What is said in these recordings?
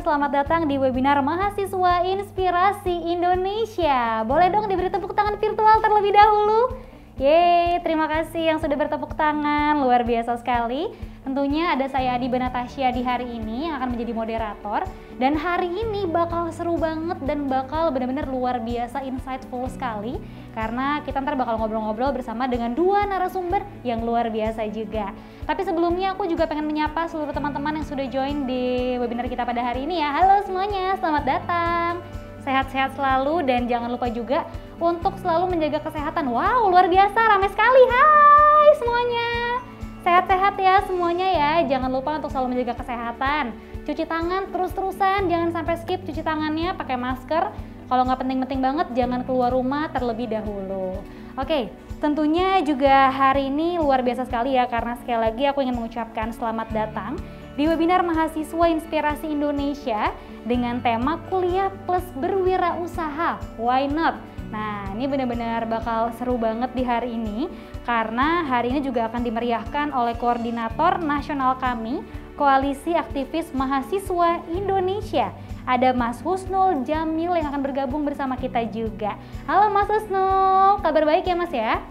selamat datang di webinar Mahasiswa Inspirasi Indonesia. Boleh dong diberi tepuk tangan virtual terlebih dahulu? Yeay, terima kasih yang sudah bertepuk tangan, luar biasa sekali. Tentunya ada saya Adiba Natasha di hari ini yang akan menjadi moderator. Dan hari ini bakal seru banget dan bakal benar-benar luar biasa insightful sekali. Karena kita ntar bakal ngobrol-ngobrol bersama dengan dua narasumber yang luar biasa juga. Tapi sebelumnya aku juga pengen menyapa seluruh teman-teman yang sudah join di webinar kita pada hari ini ya. Halo semuanya, selamat datang. Sehat-sehat selalu dan jangan lupa juga untuk selalu menjaga kesehatan. Wow, luar biasa, ramai sekali. Hai semuanya. Sehat-sehat ya semuanya ya. Jangan lupa untuk selalu menjaga kesehatan. Cuci tangan terus-terusan, jangan sampai skip cuci tangannya, pakai masker. Kalau nggak penting-penting banget, jangan keluar rumah terlebih dahulu. Oke, tentunya juga hari ini luar biasa sekali ya, karena sekali lagi aku ingin mengucapkan selamat datang di webinar Mahasiswa Inspirasi Indonesia dengan tema Kuliah Plus Berwirausaha, Why Not? Nah, ini benar-benar bakal seru banget di hari ini, karena hari ini juga akan dimeriahkan oleh koordinator nasional kami, Koalisi Aktivis Mahasiswa Indonesia. Ada Mas Husnul Jamil yang akan bergabung bersama kita juga. Halo Mas Husnul, kabar baik ya Mas ya?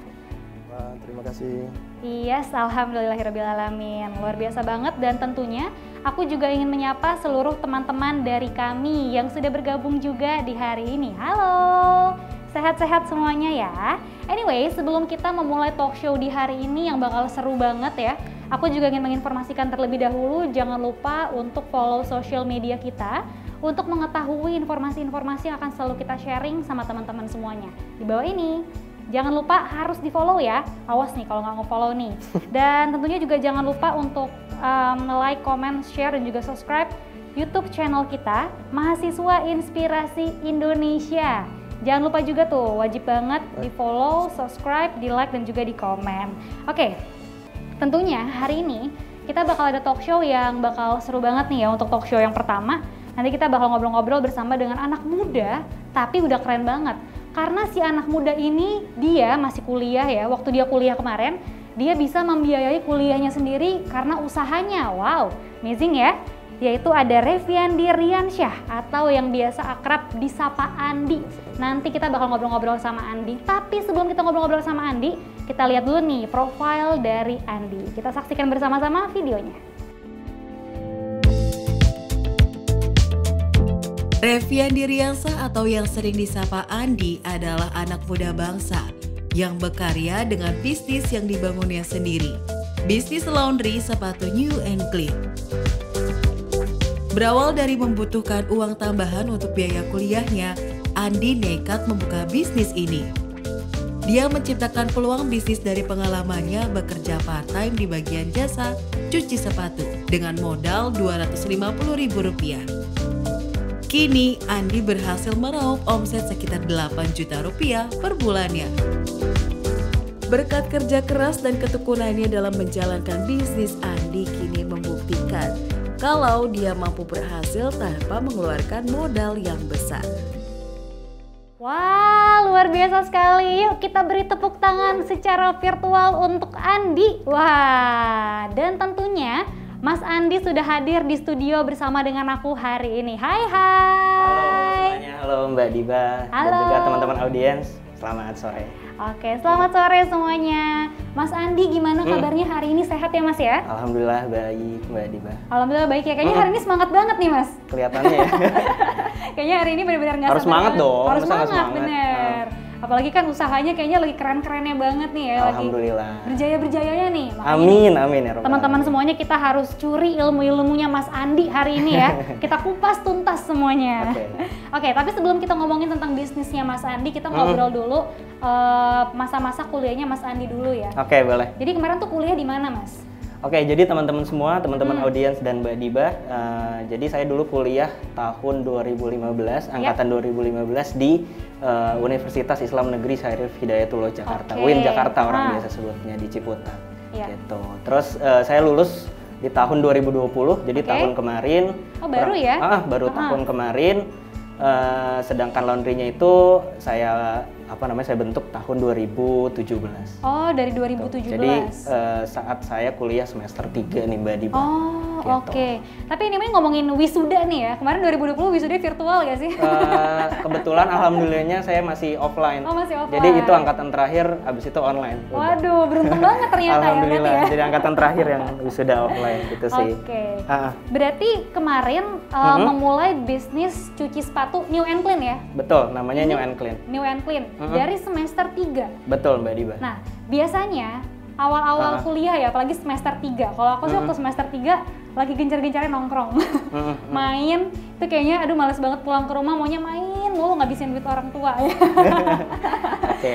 Wah, terima kasih. Yes, alhamdulillahirrahmanirrahim. Luar biasa banget dan tentunya aku juga ingin menyapa seluruh teman-teman dari kami yang sudah bergabung juga di hari ini. Halo, sehat-sehat semuanya ya. Anyway, sebelum kita memulai talk show di hari ini yang bakal seru banget ya, aku juga ingin menginformasikan terlebih dahulu, jangan lupa untuk follow social media kita untuk mengetahui informasi-informasi yang akan selalu kita sharing sama teman-teman semuanya. Di bawah ini, jangan lupa harus di-follow ya. Awas nih kalau nggak nge-follow nih. Dan tentunya juga jangan lupa untuk like, comment, share, dan juga subscribe YouTube channel kita, Mahasiswa Inspirasi Indonesia. Jangan lupa juga tuh, wajib banget di-follow, subscribe, di-like, dan juga di-komen. Oke, tentunya hari ini kita bakal ada talk show yang bakal seru banget nih ya. Untuk talk show yang pertama, nanti kita bakal ngobrol-ngobrol bersama dengan anak muda, tapi udah keren banget. Karena si anak muda ini, dia masih kuliah ya, waktu dia kuliah kemarin, dia bisa membiayai kuliahnya sendiri karena usahanya. Wow, amazing ya. Yaitu ada Reviandi Riansyah, atau yang biasa akrab disapa Andi. Nanti kita bakal ngobrol-ngobrol sama Andi. Tapi sebelum kita ngobrol-ngobrol sama Andi, kita lihat dulu nih profil dari Andi. Kita saksikan bersama-sama videonya. Reviandi Riansyah atau yang sering disapa Andi adalah anak muda bangsa yang berkarya dengan bisnis yang dibangunnya sendiri. Bisnis laundry sepatu new and clean. Berawal dari membutuhkan uang tambahan untuk biaya kuliahnya, Andi nekat membuka bisnis ini. Dia menciptakan peluang bisnis dari pengalamannya bekerja part-time di bagian jasa cuci sepatu dengan modal Rp250.000. Kini, Andi berhasil meraup omset sekitar Rp8 juta per bulannya. Berkat kerja keras dan ketekunannya dalam menjalankan bisnis, Andi kini membuktikan kalau dia mampu berhasil tanpa mengeluarkan modal yang besar. Wah, luar biasa sekali. Yuk kita beri tepuk tangan secara virtual untuk Andi. Wah, dan tentunya Mas Andi sudah hadir di studio bersama dengan aku hari ini. Hai. Halo semuanya, halo Mbak Diba. Halo. Dan juga teman-teman audiens. Selamat sore. Oke, selamat sore semuanya. Mas Andi, gimana kabarnya hari ini? Sehat ya Mas ya? Alhamdulillah baik Mbak Diba. Alhamdulillah baik ya. Kayaknya hari ini semangat banget nih Mas. Kelihatannya ya. Kayaknya hari ini benar-benar nggak Harus semangat dong. Harus Masa nggak semangat, bener. Apalagi kan usahanya kayaknya lagi keren-kerennya banget nih ya. Alhamdulillah. Lagi berjaya-berjayanya nih. Amin ya Rabbal Teman-teman alamin. semuanya kita harus curi ilmu-ilmunya Mas Andi hari ini ya. Kita kupas tuntas semuanya. Oke, tapi sebelum kita ngomongin tentang bisnisnya Mas Andi, kita ngobrol dulu masa-masa kuliahnya Mas Andi dulu ya. Oke, boleh. Jadi kemarin tuh kuliah di mana Mas? Oke, jadi teman-teman semua, teman-teman audiens dan Mbak Diba, jadi saya dulu kuliah tahun 2015, angkatan 2015 di Universitas Islam Negeri Syarif Hidayatullah Jakarta, UIN Jakarta orang biasa sebutnya, di Ciputat. Gitu. Terus saya lulus di tahun 2020, jadi tahun kemarin. Oh, baru ya? Baru tahun kemarin. Sedangkan laundrynya itu saya saya bentuk tahun 2017. Oh, dari 2017. Jadi saat saya kuliah semester 3 nih Mbak Diba. Oh, gitu. oke. Tapi ini ngomongin wisuda nih ya. Kemarin 2020 wisuda virtual gak sih? Kebetulan alhamdulillahnya saya masih offline. Oh, masih offline. Jadi itu angkatan terakhir, habis itu online. Waduh, beruntung banget ternyata alhamdulillah, ya. Jadi angkatan terakhir yang wisuda offline gitu sih. Oke. Berarti kemarin memulai bisnis cuci sepatu New and Clean ya? Betul, namanya New and Clean. New and Clean. Dari semester 3. Betul Mbak Diba. Nah, biasanya awal-awal kuliah ya, apalagi semester 3. Kalau aku sih waktu semester 3 lagi gencar-gencarnya nongkrong. Main, itu kayaknya aduh males banget pulang ke rumah, maunya main mulu, ngabisin duit orang tua ya.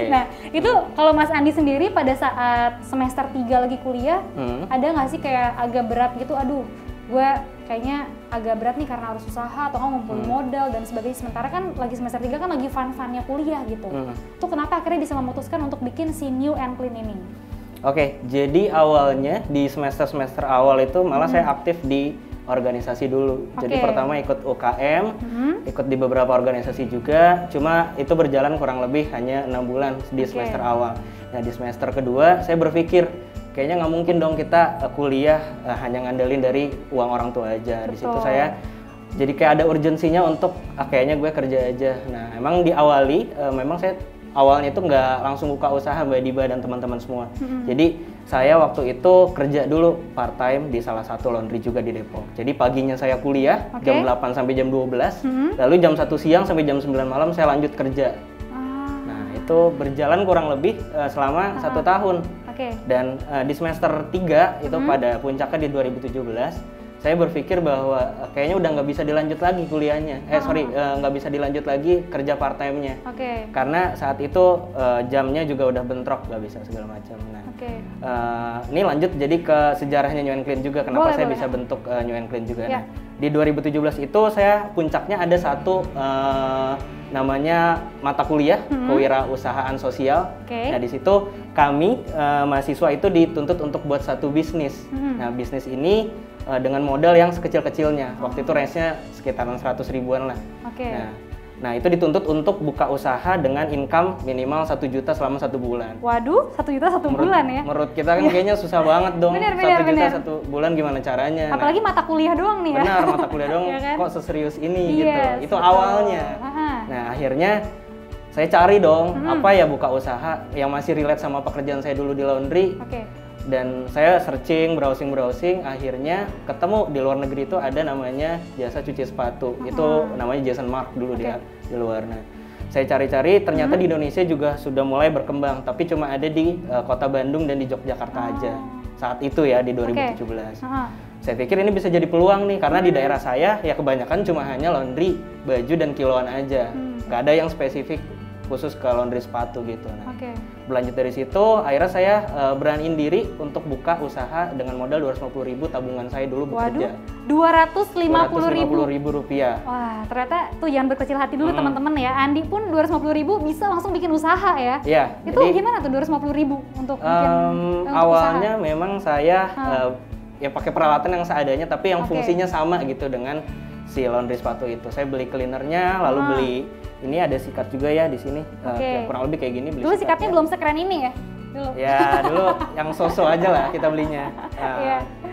Nah, itu kalau Mas Andi sendiri pada saat semester 3 lagi kuliah, ada nggak sih kayak agak berat gitu, aduh gue kayaknya agak berat nih karena harus usaha atau ngumpulin modal dan sebagainya, sementara kan lagi semester 3 kan lagi fun-funnya kuliah gitu. Itu kenapa akhirnya bisa memutuskan untuk bikin si New and Clean ini? Oke, jadi awalnya di semester-semester awal itu malah saya aktif di organisasi dulu. Jadi pertama ikut UKM, ikut di beberapa organisasi juga, cuma itu berjalan kurang lebih hanya 6 bulan di semester awal. Nah di semester kedua saya berpikir, kayaknya nggak mungkin dong kita kuliah hanya ngandelin dari uang orang tua aja. Di situ saya jadi kayak ada urgensinya untuk kayaknya gue kerja aja. Nah emang diawali, memang saya awalnya itu nggak langsung buka usaha Mbak Diba dan teman-teman semua. Jadi saya waktu itu kerja dulu part time di salah satu laundry juga di Depok. Jadi paginya saya kuliah jam 8 sampai jam 12, lalu jam 1 siang sampai jam 9 malam saya lanjut kerja. Nah itu berjalan kurang lebih selama 1 tahun. Dan di semester 3 itu pada puncaknya di 2017, saya berpikir bahwa kayaknya udah nggak bisa dilanjut lagi kuliahnya. Nggak bisa dilanjut lagi kerja part time-nya. Karena saat itu jamnya juga udah bentrok, nggak bisa segala macam. Nah, ini lanjut jadi ke sejarahnya New and Clean juga. Kenapa saya bisa bentuk New and Clean juga? Nah, di 2017 itu saya puncaknya ada satu namanya mata kuliah kewirausahaan sosial. Nah di situ kami mahasiswa itu dituntut untuk buat satu bisnis. Nah bisnis ini dengan modal yang sekecil-kecilnya. Waktu itu range-nya sekitaran 100 ribuan lah. Nah itu dituntut untuk buka usaha dengan income minimal 1 juta selama 1 bulan. Waduh, 1 juta 1 bulan ya? Menurut kita kan kayaknya susah banget dong. 1 juta 1 bulan gimana caranya? Apalagi mata kuliah doang nih ya? Benar, mata kuliah doang kok seserius ini gitu. Itu awalnya. Nah akhirnya saya cari dong apa ya buka usaha yang masih relate sama pekerjaan saya dulu di laundry. Dan saya searching, browsing, akhirnya ketemu di luar negeri itu ada namanya jasa cuci sepatu. Itu namanya Jason Mark dulu di luar. Nah, saya cari-cari, ternyata di Indonesia juga sudah mulai berkembang, tapi cuma ada di kota Bandung dan di Yogyakarta aja. Saat itu ya, di 2017. Saya pikir ini bisa jadi peluang nih, karena di daerah saya ya kebanyakan cuma hanya laundry, baju, dan kiloan aja. Gak ada yang spesifik khusus ke laundry sepatu gitu. Nah, berlanjut dari situ, akhirnya saya beraniin diri untuk buka usaha dengan modal 250.000 tabungan saya dulu bekerja. 250.000 rupiah. Wah, ternyata tuh jangan berkecil hati dulu teman-teman ya. Andi pun 250.000 bisa langsung bikin usaha ya. Iya. Itu jadi, gimana tuh 250.000 untuk bikin awalnya usaha? Memang saya ya pakai peralatan yang seadanya, tapi yang fungsinya sama gitu dengan si laundry sepatu itu. Saya beli cleanernya, lalu beli ini ada sikat juga ya di sini, ya kurang lebih kayak gini. Beli dulu sikatnya belum sekeren ini ya? Dulu. Ya dulu yang so-so aja lah kita belinya.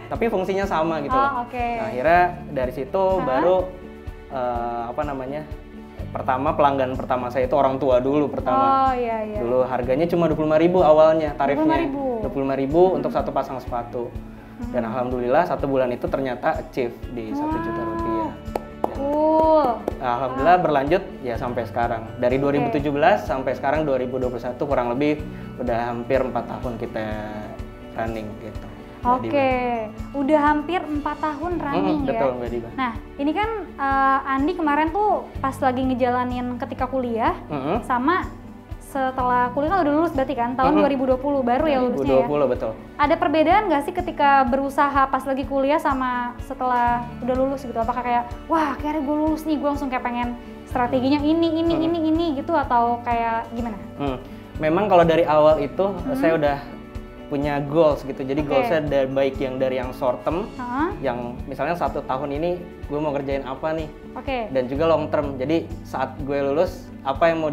Tapi fungsinya sama gitu. Nah, akhirnya dari situ baru pertama pelanggan pertama saya itu orang tua dulu pertama. Dulu harganya cuma 25.000 awalnya tarifnya. 25.000 untuk satu pasang sepatu. Dan alhamdulillah 1 bulan itu ternyata achieve di 1 juta rupiah. Alhamdulillah berlanjut ya sampai sekarang. Dari 2017 sampai sekarang 2021 kurang lebih udah hampir 4 tahun kita running gitu. Udah hampir 4 tahun running ya. Betul, Mbak Diba. Nah, ini kan Andi kemarin tuh pas lagi ngejalanin ketika kuliah sama setelah kuliah kan udah lulus berarti kan tahun 2020 baru ya lulusnya 2020 betul. Ada perbedaan nggak sih ketika berusaha pas lagi kuliah sama setelah udah lulus gitu? Apakah kayak wah akhirnya gue lulus nih, gue langsung kayak pengen strateginya ini gitu, atau kayak gimana? Memang kalau dari awal itu saya udah punya goals gitu. Jadi goalsnya baik yang dari yang short term, Hah? yang misalnya 1 tahun ini gue mau ngerjain apa nih, Oke. dan juga long term. Jadi saat gue lulus apa yang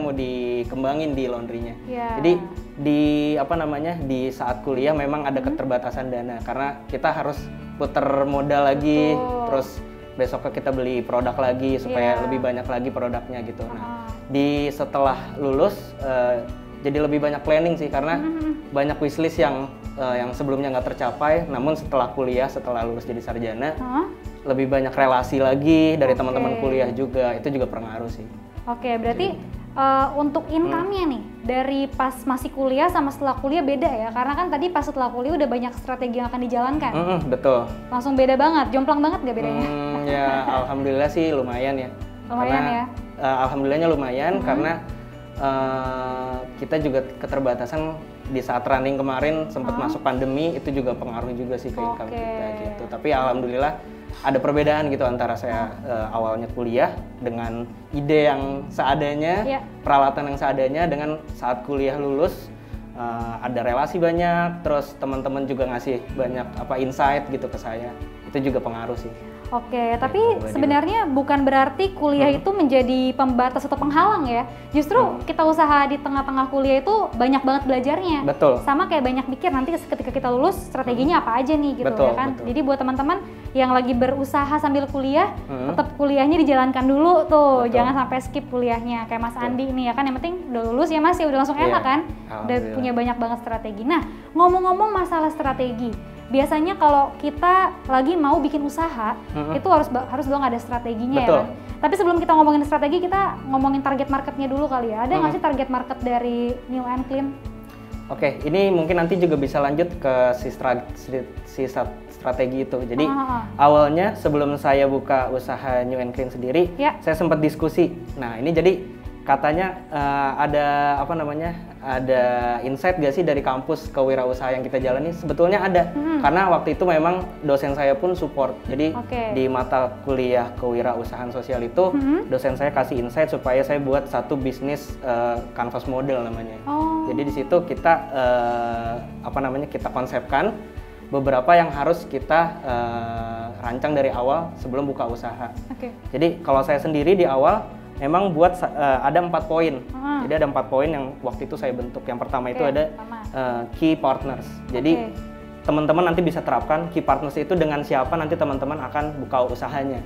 mau dikembangin di laundrynya. Ya. Jadi di saat kuliah memang ada keterbatasan dana karena kita harus puter modal lagi, terus besoknya kita beli produk lagi supaya lebih banyak lagi produknya gitu. Nah, setelah lulus jadi lebih banyak planning sih karena banyak wishlist yang sebelumnya nggak tercapai, namun setelah kuliah, setelah lulus jadi sarjana, lebih banyak relasi lagi dari teman-teman kuliah juga, itu juga pengaruh sih. Oke, berarti untuk income-nya nih, dari pas masih kuliah sama setelah kuliah beda ya? Karena kan tadi pas setelah kuliah udah banyak strategi yang akan dijalankan. Betul. Langsung beda banget, jomplang banget gak bedanya? Ya, alhamdulillah sih lumayan ya. Lumayan ya? Alhamdulillahnya lumayan karena kita juga keterbatasan di saat running kemarin sempat masuk pandemi, itu juga pengaruh juga sih ke income kita gitu. Tapi alhamdulillah ada perbedaan gitu antara saya awalnya kuliah dengan ide yang seadanya, peralatan yang seadanya, dengan saat kuliah lulus ada relasi banyak, terus teman-teman juga ngasih banyak insight gitu ke saya. Itu juga pengaruh sih. Oke, tapi sebenarnya bukan berarti kuliah itu menjadi pembatas atau penghalang ya. Justru kita usaha di tengah-tengah kuliah itu banyak banget belajarnya. Betul. Sama kayak banyak pikir nanti ketika kita lulus strateginya apa aja nih gitu. Betul, ya kan. betul. Jadi buat teman-teman yang lagi berusaha sambil kuliah, tetap kuliahnya dijalankan dulu tuh. Betul. Jangan sampai skip kuliahnya. Kayak Mas Andi nih ya kan, yang penting udah lulus ya Mas ya, udah langsung enak kan. Udah punya banyak banget strategi. Nah, ngomong-ngomong masalah strategi, biasanya kalau kita lagi mau bikin usaha, itu harus dong ada strateginya. Betul. Ya kan? Tapi sebelum kita ngomongin strategi, kita ngomongin target marketnya dulu kali ya. Ada nggak sih target market dari New and Clean? Oke, ini mungkin nanti juga bisa lanjut ke si strategi itu. Jadi awalnya sebelum saya buka usaha New and Clean sendiri, saya sempat diskusi. Nah, ini jadi katanya ada insight gak sih dari kampus kewirausahaan yang kita jalani? Sebetulnya ada, karena waktu itu memang dosen saya pun support. Jadi di mata kuliah kewirausahaan sosial itu, dosen saya kasih insight supaya saya buat satu bisnis canvas model namanya. Jadi di situ kita kita konsepkan beberapa yang harus kita rancang dari awal sebelum buka usaha. Jadi kalau saya sendiri di awal memang buat ada 4 poin. Jadi ada 4 poin yang waktu itu saya bentuk. Yang pertama itu ada key partners. Jadi teman-teman nanti bisa terapkan key partners itu dengan siapa nanti teman-teman akan buka usahanya.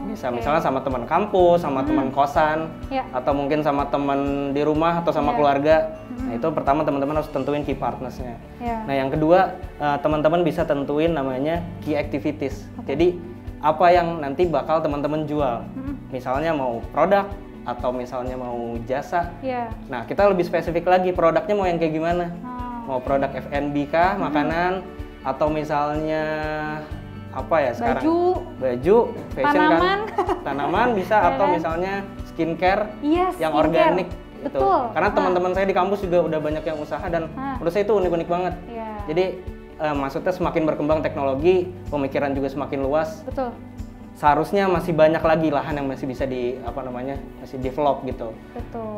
Bisa misalnya sama teman kampus, sama teman kosan, atau mungkin sama teman di rumah atau sama keluarga. Nah, itu pertama teman-teman harus tentuin key partnersnya. Nah, yang kedua teman-teman bisa tentuin namanya key activities. Jadi apa yang nanti bakal teman-teman jual. Misalnya mau produk atau misalnya mau jasa. Nah, kita lebih spesifik lagi, produknya mau yang kayak gimana? Mau produk F&B kah, makanan, atau misalnya sekarang baju, fashion tanaman bisa, atau misalnya skincare yang organik. Gitu. Karena teman-teman saya di kampus juga udah banyak yang usaha dan menurut saya itu unik-unik banget. Jadi maksudnya semakin berkembang teknologi, pemikiran juga semakin luas. Seharusnya masih banyak lagi lahan yang masih bisa masih develop gitu.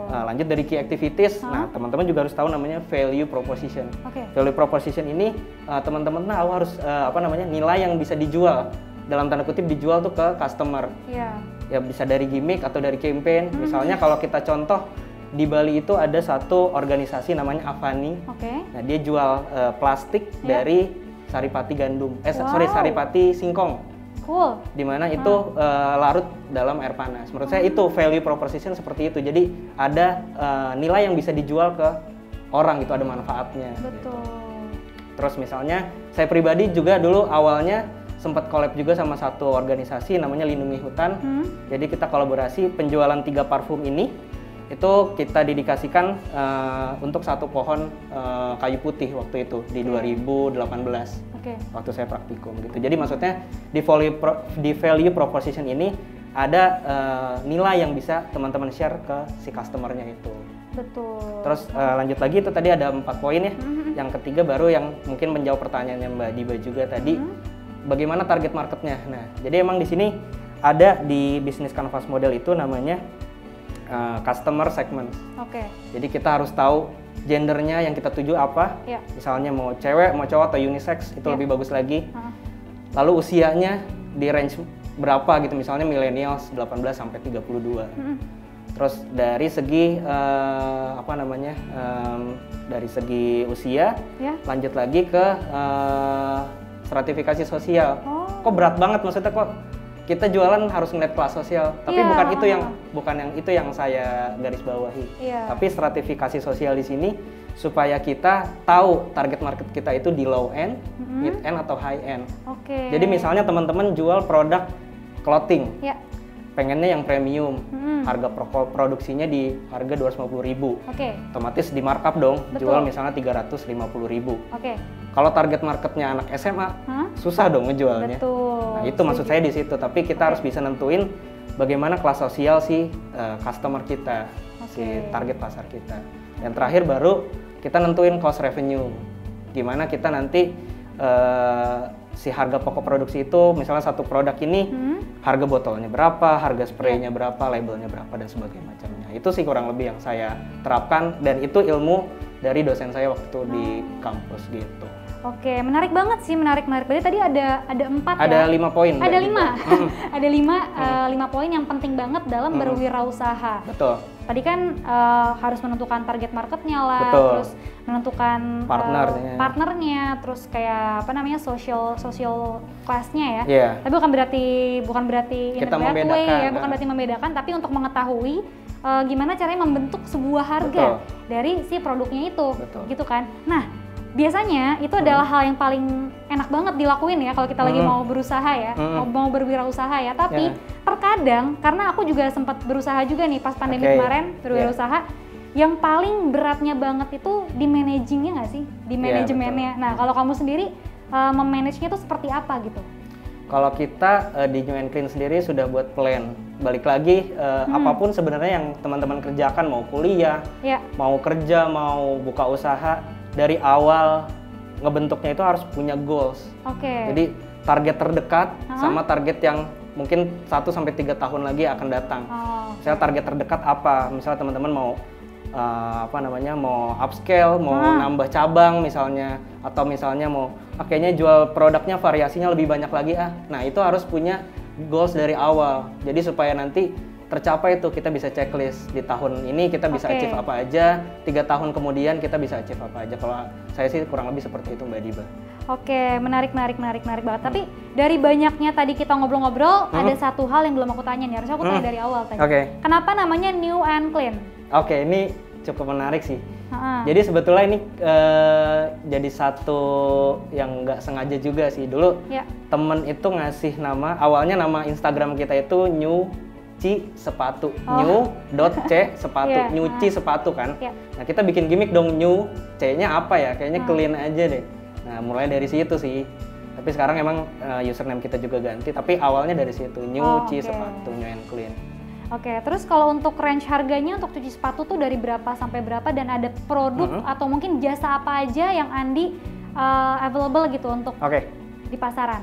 Lanjut dari key activities, nah teman-teman juga harus tahu namanya value proposition. Value proposition ini teman-teman tahu harus nilai yang bisa dijual, dalam tanda kutip dijual tuh ke customer. Ya bisa dari gimmick atau dari campaign. Misalnya kalau kita contoh di Bali itu ada satu organisasi namanya Avani. Nah, dia jual plastik dari saripati gandum. Saripati singkong. Dimana itu larut dalam air panas. Menurut saya itu value proposition seperti itu. Jadi ada nilai yang bisa dijual ke orang, itu ada manfaatnya. Gitu. Terus misalnya saya pribadi juga dulu awalnya sempat collab juga sama satu organisasi namanya Lindungi Hutan. Jadi kita kolaborasi penjualan 3 parfum ini itu kita dedikasikan untuk satu pohon kayu putih waktu itu di 2018. Waktu saya praktikum gitu. Jadi maksudnya di value proposition ini ada nilai yang bisa teman-teman share ke si customernya itu. Terus lanjut lagi itu tadi ada 4 poin ya. Yang ketiga baru yang mungkin menjawab pertanyaannya Mbak Diba juga tadi, bagaimana target marketnya. Nah, jadi emang di sini ada di bisnis canvas model itu namanya customer segment. Jadi kita harus tahu gendernya yang kita tuju apa. Ya. Misalnya mau cewek, mau cowok atau unisex itu Ya. lebih bagus lagi. Heeh. Lalu usianya di range berapa gitu, misalnya millennials 18 sampai 32. Terus dari segi dari segi usia, Ya. lanjut lagi ke stratifikasi sosial. Oh. Kok berat banget, maksudnya kok kita jualan harus ngeliat kelas sosial, tapi Iya. bukan yang itu yang saya garis bawahi. Iya. Tapi stratifikasi sosial di sini supaya kita tahu target market kita itu di low end, mid end atau high end. Oke. Jadi misalnya teman-teman jual produk clothing, Ya. pengennya yang premium, harga produksinya di harga 250.000. Oke. Otomatis di markup dong, Betul. jual misalnya 350.000. Oke. Kalau target marketnya anak SMA, Hah? susah dong ngejualnya. Betul. Nah, itu maksud saya di situ. Tapi kita harus bisa nentuin bagaimana kelas sosial si customer kita, si target pasar kita. Dan terakhir baru kita nentuin cost revenue. Gimana kita nanti si harga pokok produksi itu, misalnya satu produk ini harga botolnya berapa, harga spraynya berapa, labelnya berapa dan sebagainya macamnya. Itu sih kurang lebih yang saya terapkan dan itu ilmu dari dosen saya waktu itu di kampus gitu. Oke, menarik banget sih, menarik. Berarti tadi ada 4 ya? Ada 5 poin. Ada Mbak 5. Dita. Ada 5 poin yang penting banget dalam berwirausaha. Betul. Tadi kan harus menentukan target marketnya lah, Betul. terus menentukan partnernya, terus kayak apa namanya social class-nya ya. Iya. Tapi bukan berarti in Kita a bad way membedakan, ya, bukan berarti membedakan, tapi untuk mengetahui gimana caranya membentuk sebuah harga dari si produknya itu, gitu kan. Nah, biasanya itu adalah hal yang paling enak banget dilakuin ya kalau kita lagi mau berusaha ya, mau berwirausaha ya. Tapi terkadang karena aku juga sempat berusaha juga nih pas pandemi kemarin berwirausaha, yang paling beratnya banget itu di managingnya nggak sih, di manajemennya. Nah kalau kamu sendiri memanagenya itu seperti apa gitu? Kalau kita di New and Clean sendiri sudah buat plan. Balik lagi apapun sebenarnya yang teman-teman kerjakan, mau kuliah, mau kerja, mau buka usaha, dari awal ngebentuknya itu harus punya goals. Jadi target terdekat sama target yang mungkin 1-3 tahun lagi akan datang. Misalnya target terdekat apa? Misalnya teman-teman mau mau upscale, mau nambah cabang misalnya, atau misalnya mau kayaknya jual produknya variasinya lebih banyak lagi Nah, itu harus punya goals dari awal. Jadi supaya nanti tercapai tuh kita bisa checklist di tahun ini kita bisa achieve apa aja, 3 tahun kemudian kita bisa achieve apa aja. Kalau saya sih kurang lebih seperti itu Mbak Diba. Oke, menarik banget. Tapi dari banyaknya tadi kita ngobrol-ngobrol, ada satu hal yang belum aku tanya nih, harusnya aku tanya dari awal tadi. Kenapa namanya New and Clean? Oke, ini cukup menarik sih. Jadi sebetulnya ini jadi satu yang nggak sengaja juga sih. Dulu temen itu ngasih nama, awalnya nama Instagram kita itu Nyuci Sepatu, new.c sepatu, nyuci sepatu kan. Nah kita bikin gimmick dong, new, C-nya apa ya, kayaknya clean aja deh. Nah mulai dari situ sih. Tapi sekarang emang username kita juga ganti, tapi awalnya dari situ, Nyuci Sepatu, New and Clean. Terus kalau untuk range harganya untuk cuci sepatu tuh dari berapa sampai berapa, dan ada produk atau mungkin jasa apa aja yang Andi available gitu untuk di pasaran?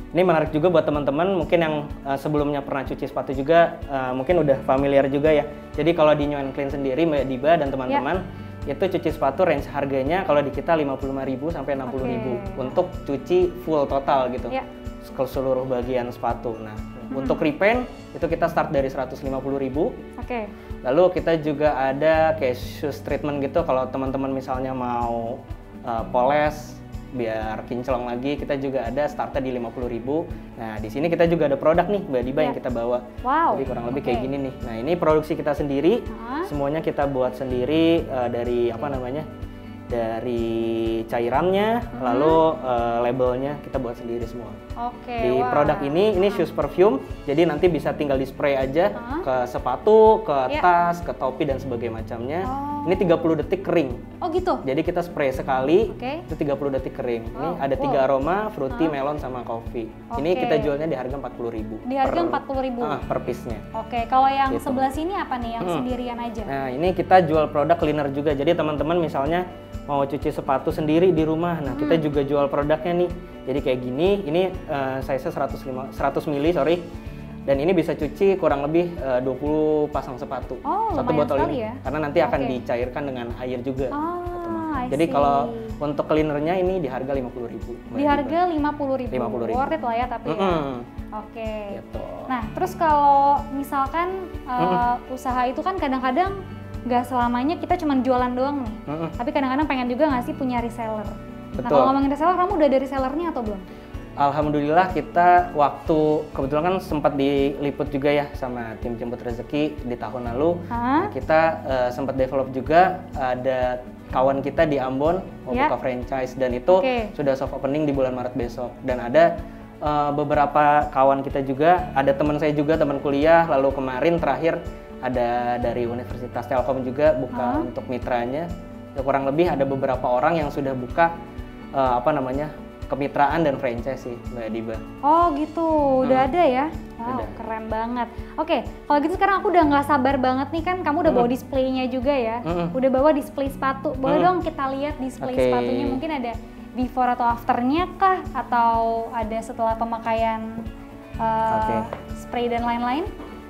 Ini menarik juga buat teman-teman mungkin yang sebelumnya pernah cuci sepatu juga, mungkin udah familiar juga ya. Jadi kalau di New and Clean sendiri Mbak Diba dan teman-teman, itu cuci sepatu range harganya kalau di kita 55.000 sampai 60.000 untuk cuci full total gitu, ke seluruh bagian sepatu. Nah, untuk repaint itu kita start dari 150.000. Lalu kita juga ada kayak shoes treatment gitu, kalau teman-teman misalnya mau poles biar kinclong lagi, kita juga ada startnya di 50.000. Nah, di sini kita juga ada produk nih Mbak Diba yang kita bawa. Jadi kurang lebih kayak gini nih. Nah, ini produksi kita sendiri. Semuanya kita buat sendiri dari dari cairannya, lalu labelnya kita buat sendiri semua. Di produk ini shoes perfume, jadi nanti bisa tinggal di spray aja ke sepatu, ke tas, ke topi dan sebagainya macamnya. Ini 30 detik kering. Gitu? Jadi kita spray sekali, itu 30 detik kering. Ini ada 3 aroma, fruity, melon, sama coffee. Ini kita jualnya di harga 40.000. Di harga 40.000? Per piece-nya. Kalau yang sebelah sini apa nih, yang sendirian aja? Nah, ini kita jual produk cleaner juga. Jadi teman-teman misalnya mau cuci sepatu sendiri di rumah, nah kita juga jual produknya nih. Jadi kayak gini, ini size-nya 100 ml, Dan ini bisa cuci kurang lebih 20 pasang sepatu. Oh, satu lumayan botol sekali ini. ya. Karena nanti akan Oke. dicairkan dengan air juga. I Jadi see. kalau untuk cleanernya ini di harga 50.000. di harga 50.000. 50.000. Worth it lah ya tapi ya. Oke. Gitu. Nah, terus kalau misalkan usaha itu kan kadang-kadang nggak selamanya kita cuma jualan doang nih. Tapi kadang-kadang pengen juga nggak sih punya reseller. Nah, Betul. kalau ngomongin reseller, kamu udah ada resellernya atau belum? Alhamdulillah kita kebetulan kan sempat diliput juga ya sama tim Jemput Rezeki di tahun lalu. Nah, kita sempat develop juga, ada kawan kita di Ambon mau buka franchise dan itu sudah soft opening di bulan Maret besok. Dan ada beberapa kawan kita juga, ada teman saya juga, teman kuliah, lalu kemarin terakhir ada dari Universitas Telkom juga buka untuk mitranya. Ya, kurang lebih ada beberapa orang yang sudah buka kemitraan dan franchise sih Mbak Diba. Oh gitu, udah ada ya? Wow, Udah. keren banget. Oke, kalau gitu sekarang aku udah nggak sabar banget nih, kan kamu udah bawa displaynya juga ya? Udah bawa display sepatu, boleh dong kita lihat display sepatunya, mungkin ada before atau afternya kah? Atau ada setelah pemakaian spray dan lain-lain?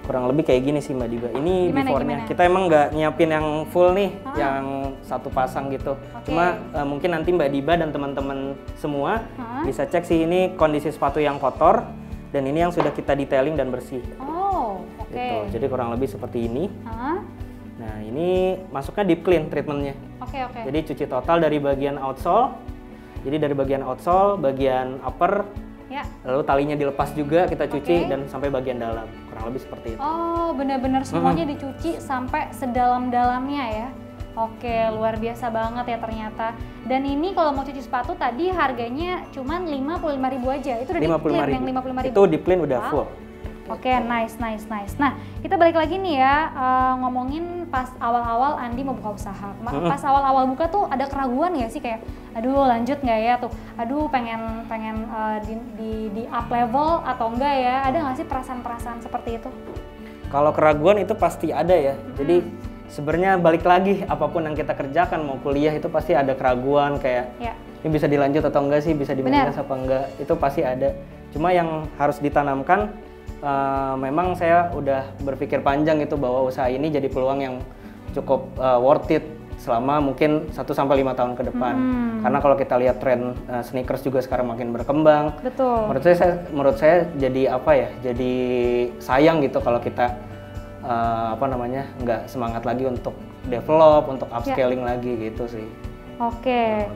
Kurang lebih kayak gini sih Mbak Diba. Ini before-nya. Kita emang nggak nyiapin yang full nih, yang satu pasang gitu. Cuma mungkin nanti Mbak Diba dan teman-teman semua bisa cek sih ini kondisi sepatu yang kotor dan ini yang sudah kita detailing dan bersih. Oh, oke. Gitu. Jadi kurang lebih seperti ini. Nah, ini masuknya deep clean treatmentnya. Oke. Jadi cuci total dari bagian outsole. Jadi dari bagian outsole, bagian upper, lalu talinya dilepas juga kita cuci dan sampai bagian dalam. Kurang lebih seperti itu. Oh, benar-benar semuanya dicuci sampai sedalam-dalamnya ya. Oke, luar biasa banget ya ternyata. Dan ini kalau mau cuci sepatu tadi harganya cuman 55.000 aja. Itu udah deep clean yang 55.000. Itu deep clean udah full. Oke, nice. Nah, kita balik lagi nih ya, ngomongin pas awal-awal Andi mau buka usaha. Pas awal-awal buka tuh ada keraguan nggak sih, kayak, aduh lanjut nggak ya tuh, aduh pengen di up level atau enggak ya? Ada nggak sih perasaan-perasaan seperti itu? Kalau keraguan itu pasti ada ya. Jadi sebenarnya balik lagi, apapun yang kita kerjakan, mau kuliah itu pasti ada keraguan kayak ini bisa dilanjut atau enggak sih, bisa di-manage apa enggak, itu pasti ada. Cuma yang harus ditanamkan, memang saya udah berpikir panjang gitu bahwa usaha ini jadi peluang yang cukup worth it selama mungkin 1-5 tahun ke depan. Karena kalau kita lihat tren sneakers juga sekarang makin berkembang. Betul. Menurut saya jadi jadi sayang gitu kalau kita nggak semangat lagi untuk develop, untuk upscaling lagi gitu sih. Oke,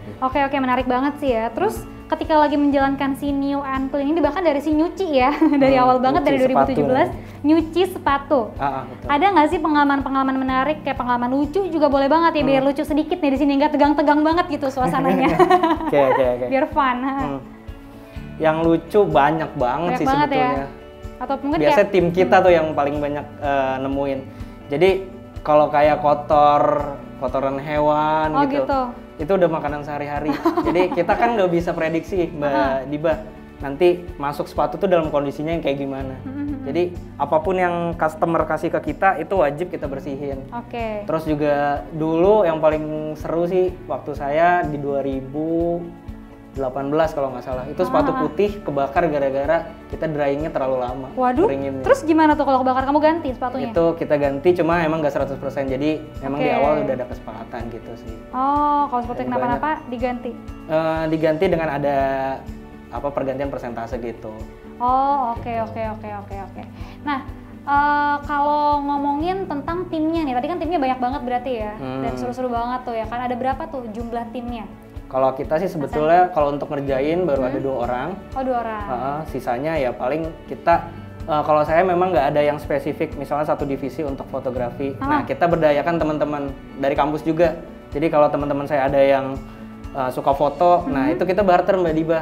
menarik banget sih ya. Terus ketika lagi menjalankan si New and Clean ini, bahkan dari si nyuci ya, dari awal banget dari 2017 nyuci sepatu. Betul. Ada nggak sih pengalaman-pengalaman menarik, kayak pengalaman lucu juga boleh banget ya, biar lucu sedikit nih di sini, nggak tegang-tegang banget gitu suasananya. Oke. Biar fun. Yang lucu banyak banget sih sebetulnya. Ya? Atau mungkin biasanya tim kita tuh yang paling banyak nemuin. Jadi kalau kayak kotoran hewan gitu, itu udah makanan sehari-hari. Jadi kita kan nggak bisa prediksi Mbak Diba, nanti masuk sepatu tuh dalam kondisinya yang kayak gimana. Jadi apapun yang customer kasih ke kita itu wajib kita bersihin. Terus juga dulu yang paling seru sih waktu saya di 2018 kalau nggak salah, itu sepatu putih kebakar gara-gara kita dryingnya terlalu lama. Waduh, terus gimana tuh kalau kebakar, kamu ganti sepatunya? Itu kita ganti, cuma emang nggak 100%, jadi memang di awal udah ada kesepakatan gitu sih. Oh, kalau sepatu kenapa-napa diganti? Diganti dengan ada pergantian persentase gitu. Oh, oke. Nah, kalau ngomongin tentang timnya nih, tadi kan timnya banyak banget berarti ya, dan seru-seru banget tuh ya kan, ada berapa tuh jumlah timnya? Kalau kita sih sebetulnya kalau untuk ngerjain baru ada 2 orang. Oh, 2 orang. Sisanya ya paling kita, kalau saya memang nggak ada yang spesifik, misalnya satu divisi untuk fotografi. Nah, kita berdayakan teman-teman dari kampus juga. Jadi kalau teman-teman saya ada yang suka foto, nah itu kita barter Mbak Diba.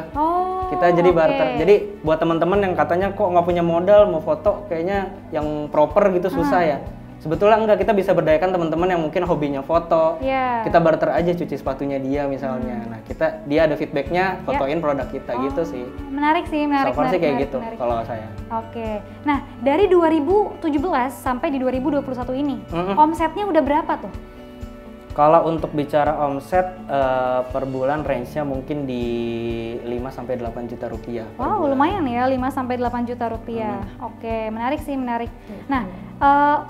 Kita jadi barter. Jadi buat teman-teman yang katanya kok nggak punya modal mau foto, kayaknya yang proper gitu susah ya. Sebetulnya enggak, kita bisa berdayakan teman-teman yang mungkin hobinya foto. Kita barter aja cuci sepatunya dia misalnya. Nah, dia ada feedbacknya, fotoin produk kita gitu sih. Menarik sih, menarik. So far sih kayak gitu kalau saya. Oke. Nah, dari 2017 sampai di 2021 ini, omsetnya udah berapa tuh? Kalau untuk bicara omset per bulan range-nya mungkin di 5 sampai 8 juta rupiah. Wow, lumayan ya, 5 sampai 8 juta rupiah. Oke, menarik sih, menarik. Nah,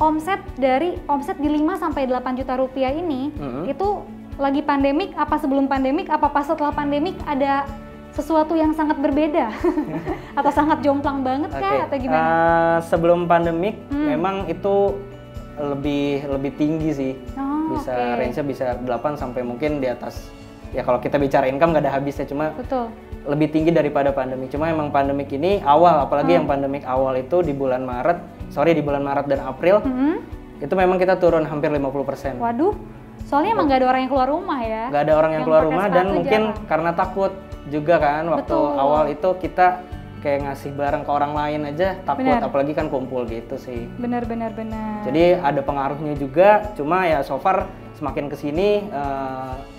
omset di 5 sampai 8 juta rupiah ini itu lagi pandemik apa sebelum pandemik apa pas setelah pandemik ada sesuatu yang sangat berbeda atau sangat jomplang banget kah atau gimana? Sebelum pandemik memang itu lebih tinggi sih. Bisa range-nya bisa 8 sampai mungkin di atas. Ya kalau kita bicara income nggak ada habisnya, cuma lebih tinggi daripada pandemi. Cuma emang pandemik ini awal, apalagi yang pandemik awal itu di bulan Maret dan April, itu memang kita turun hampir 50%. Waduh, soalnya emang nggak ada orang yang keluar rumah ya? Nggak ada orang yang keluar rumah dan mungkin karena takut juga kan, waktu awal itu kita kayak ngasih barang ke orang lain aja takut, apalagi kan kumpul gitu sih. Benar. Jadi ada pengaruhnya juga, cuma ya so far semakin kesini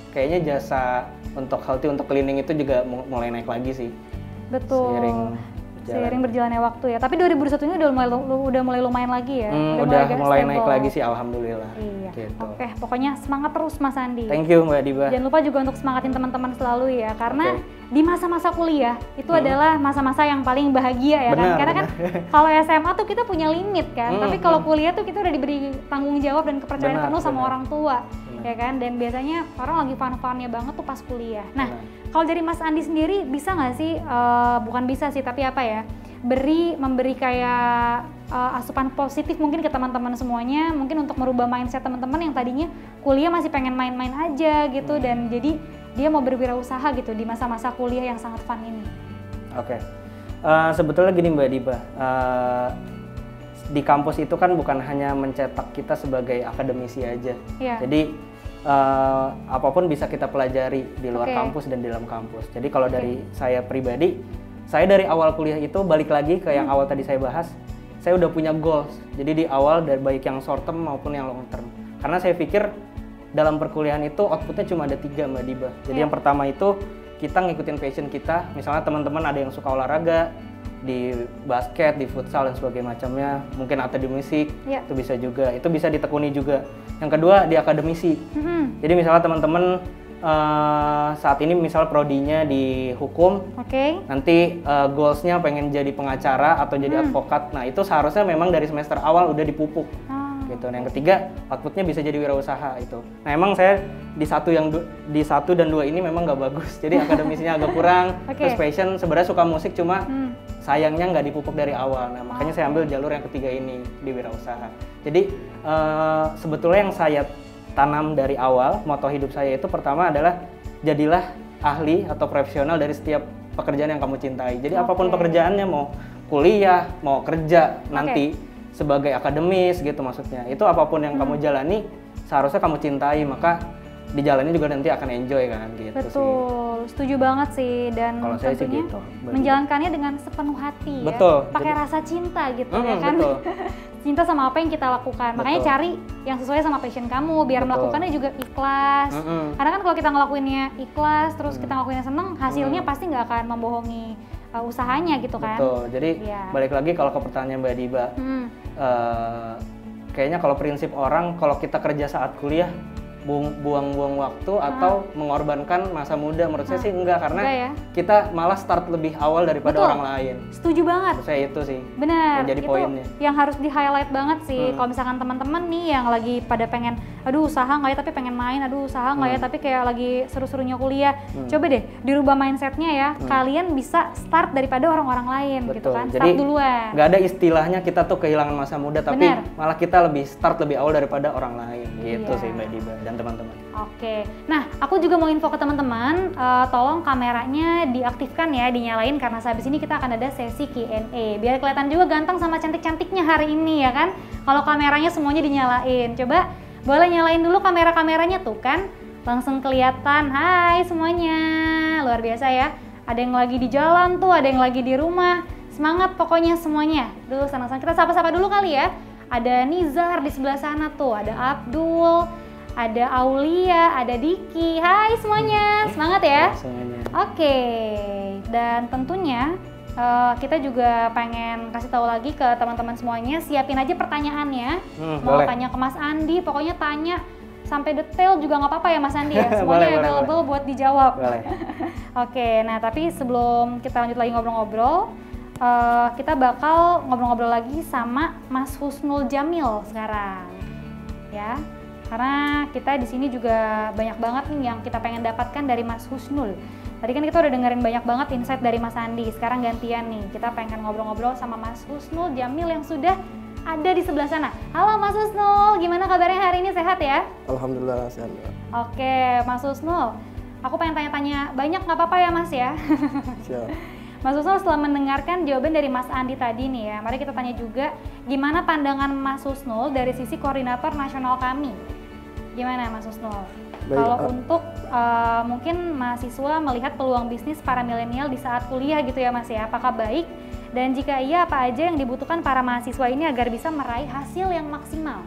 kayaknya jasa untuk healthy, untuk cleaning itu juga mulai naik lagi sih. Betul. Seiring berjalannya waktu ya. Tapi 2021 ini udah mulai lumayan lagi ya. Udah mulai naik lagi sih, alhamdulillah. Iya. Gitu. Oke, pokoknya semangat terus Mas Andi. Thank you Mbak Diba. Jangan lupa juga untuk semangatin teman-teman selalu ya, karena di masa-masa kuliah itu adalah masa-masa yang paling bahagia ya kan. Karena kan kalau SMA tuh kita punya limit kan, tapi kalau kuliah tuh kita udah diberi tanggung jawab dan kepercayaan penuh sama orang tua. Ya kan, dan biasanya orang lagi fun-funnya banget tuh pas kuliah. Nah, kalau dari Mas Andi sendiri bisa nggak sih, bukan bisa sih, tapi apa ya, memberi kayak asupan positif mungkin ke teman-teman semuanya, mungkin untuk merubah mindset teman-teman yang tadinya kuliah masih pengen main-main aja gitu, dan jadi dia mau berwirausaha gitu di masa-masa kuliah yang sangat fun ini. Oke. Sebetulnya gini Mbak Diba, di kampus itu kan bukan hanya mencetak kita sebagai akademisi aja. Jadi apapun bisa kita pelajari di luar kampus dan di dalam kampus. Jadi kalau dari saya pribadi, saya dari awal kuliah itu balik lagi ke yang awal tadi saya bahas, saya udah punya goals. Jadi di awal dari baik yang short term maupun yang long term. Karena saya pikir dalam perkuliahan itu outputnya cuma ada 3 Mbak Diba. Jadi yang pertama itu kita ngikutin passion kita. Misalnya teman-teman ada yang suka olahraga, di basket, di futsal dan sebagainya macamnya, mungkin atau di musik, itu bisa juga, itu bisa ditekuni juga. Yang kedua di akademisi. Jadi misalnya teman-teman saat ini misal prodinya di hukum, nanti goalsnya pengen jadi pengacara atau jadi advokat, nah itu seharusnya memang dari semester awal udah dipupuk. Gitu. Nah, yang ketiga outputnya bisa jadi wirausaha itu. Nah emang saya di 1 dan 2 ini memang nggak bagus, jadi akademisinya agak kurang. Terus passion sebenarnya suka musik, cuma sayangnya nggak dipupuk dari awal. Nah makanya saya ambil jalur yang ketiga ini di wirausaha. Jadi sebetulnya yang saya tanam dari awal, moto hidup saya itu pertama adalah jadilah ahli atau profesional dari setiap pekerjaan yang kamu cintai. Jadi apapun pekerjaannya, mau kuliah, mau kerja nanti sebagai akademis gitu maksudnya, itu apapun yang kamu jalani seharusnya kamu cintai, maka dijalani juga nanti akan enjoy kan gitu. Betul, setuju banget sih, dan kalau saya sih gitu, menjalankannya dengan sepenuh hati. Pakai rasa cinta gitu ya kan. Cinta sama apa yang kita lakukan, makanya cari yang sesuai sama passion kamu biar melakukannya juga ikhlas. Karena kan kalau kita ngelakuinnya ikhlas terus kita ngelakuinnya seneng, hasilnya pasti nggak akan membohongi usahanya gitu kan. Betul, jadi balik lagi kalau ke pertanyaan Mbak Diba, kayaknya kalau prinsip orang, kalau kita kerja saat kuliah buang-buang waktu atau mengorbankan masa muda, menurut saya sih enggak, karena kita malah start lebih awal daripada orang lain. Setuju banget. Menurut saya itu sih. Benar. Jadi itu poinnya. Yang harus di highlight banget sih. Kalau misalkan teman-teman nih yang lagi pada pengen, aduh usaha nggak ya tapi pengen main, aduh usaha nggak ya tapi kayak lagi seru-serunya kuliah. Coba deh dirubah mindsetnya ya. Kalian bisa start daripada orang-orang lain. Betul. Gitu kan. Jadi, start duluan. Nggak ada istilahnya kita tuh kehilangan masa muda, tapi malah kita lebih start lebih awal daripada orang lain. Gitu sih Mbak Diba dan teman-teman. Oke, nah aku juga mau info ke teman-teman, tolong kameranya diaktifkan ya, dinyalain, karena sehabis ini kita akan ada sesi Q&A biar kelihatan juga ganteng sama cantik-cantiknya hari ini ya kan. Kalau kameranya semuanya dinyalain, coba boleh nyalain dulu kamera-kameranya tuh kan, langsung kelihatan. Hai semuanya, luar biasa ya. Ada yang lagi di jalan tuh, ada yang lagi di rumah, semangat pokoknya semuanya. Duh senang-senang, kita sapa-sapa dulu kali ya. Ada Nizar di sebelah sana tuh, ada Abdul, ada Aulia, ada Diki. Hai semuanya, semangat ya. Oke, dan tentunya kita juga pengen kasih tahu lagi ke teman-teman semuanya, siapin aja pertanyaannya. Mau tanya ke Mas Andi, pokoknya tanya sampai detail juga nggak apa-apa ya Mas Andi ya? Boleh, Semuanya available buat dijawab. Boleh. Oke, nah tapi sebelum kita lanjut lagi ngobrol-ngobrol, kita bakal ngobrol-ngobrol lagi sama Mas Husnul Jamil sekarang, ya. Karena kita di sini juga banyak banget nih yang kita pengen dapatkan dari Mas Husnul. Tadi kan kita udah dengerin banyak banget insight dari Mas Andi. Sekarang gantian nih, kita pengen ngobrol-ngobrol sama Mas Husnul Jamil yang sudah ada di sebelah sana. Halo Mas Husnul, gimana kabarnya hari ini, sehat ya? Alhamdulillah sehat. Oke, Mas Husnul, aku pengen tanya-tanya banyak, nggak apa-apa ya Mas ya? Siap. Mas Husnul, setelah mendengarkan jawaban dari Mas Andi tadi nih ya, mari kita tanya juga gimana pandangan Mas Husnul dari sisi koordinator nasional kami. Gimana Mas Husnul? Kalau untuk mungkin mahasiswa melihat peluang bisnis para milenial di saat kuliah gitu ya Mas ya, apakah baik? Dan jika iya, apa aja yang dibutuhkan para mahasiswa ini agar bisa meraih hasil yang maksimal?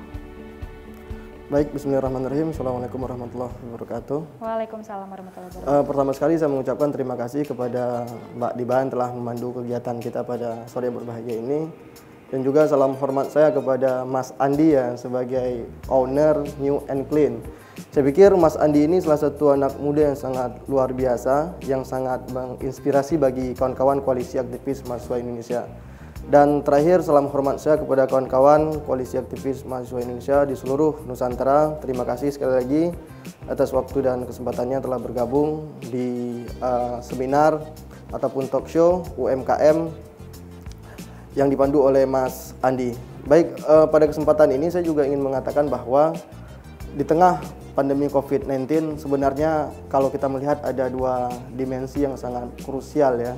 Baik, bismillahirrahmanirrahim. Assalamualaikum warahmatullahi wabarakatuh. Waalaikumsalam warahmatullahi wabarakatuh. Pertama sekali saya mengucapkan terima kasih kepada Mbak Diban telah memandu kegiatan kita pada sore yang berbahagia ini. Dan juga salam hormat saya kepada Mas Andi ya sebagai owner New and Clean. Saya pikir Mas Andi ini salah satu anak muda yang sangat luar biasa, yang sangat menginspirasi bagi kawan-kawan koalisi aktivis mahasiswa Indonesia. Dan terakhir, salam hormat saya kepada kawan-kawan koalisi aktivis mahasiswa Indonesia di seluruh Nusantara. Terima kasih sekali lagi atas waktu dan kesempatannya telah bergabung di seminar ataupun talk show UMKM yang dipandu oleh Mas Andi. Baik, pada kesempatan ini saya juga ingin mengatakan bahwa di tengah pandemi COVID-19 sebenarnya kalau kita melihat ada dua dimensi yang sangat krusial ya.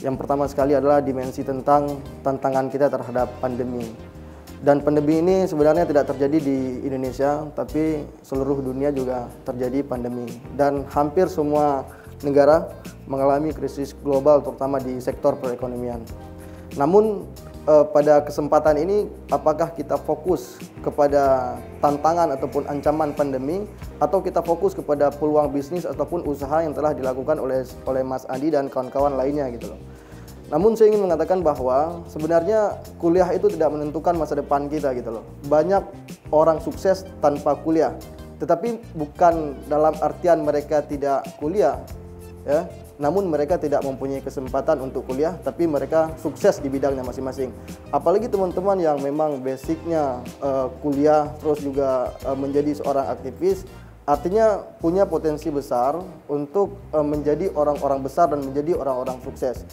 Yang pertama sekali adalah dimensi tentang tantangan kita terhadap pandemi. Dan pandemi ini sebenarnya tidak terjadi di Indonesia, tapi seluruh dunia juga terjadi pandemi. Dan hampir semua negara mengalami krisis global terutama di sektor perekonomian. Namun pada kesempatan ini apakah kita fokus kepada tantangan ataupun ancaman pandemi atau kita fokus kepada peluang bisnis ataupun usaha yang telah dilakukan oleh Mas Andi dan kawan-kawan lainnya gitu loh. Namun saya ingin mengatakan bahwa sebenarnya kuliah itu tidak menentukan masa depan kita gitu loh. Banyak orang sukses tanpa kuliah, tetapi bukan dalam artian mereka tidak kuliah ya. Namun mereka tidak mempunyai kesempatan untuk kuliah, tapi mereka sukses di bidangnya masing-masing. Apalagi teman-teman yang memang basicnya kuliah, terus juga menjadi seorang aktivis, artinya punya potensi besar untuk menjadi orang-orang besar dan menjadi orang-orang sukses.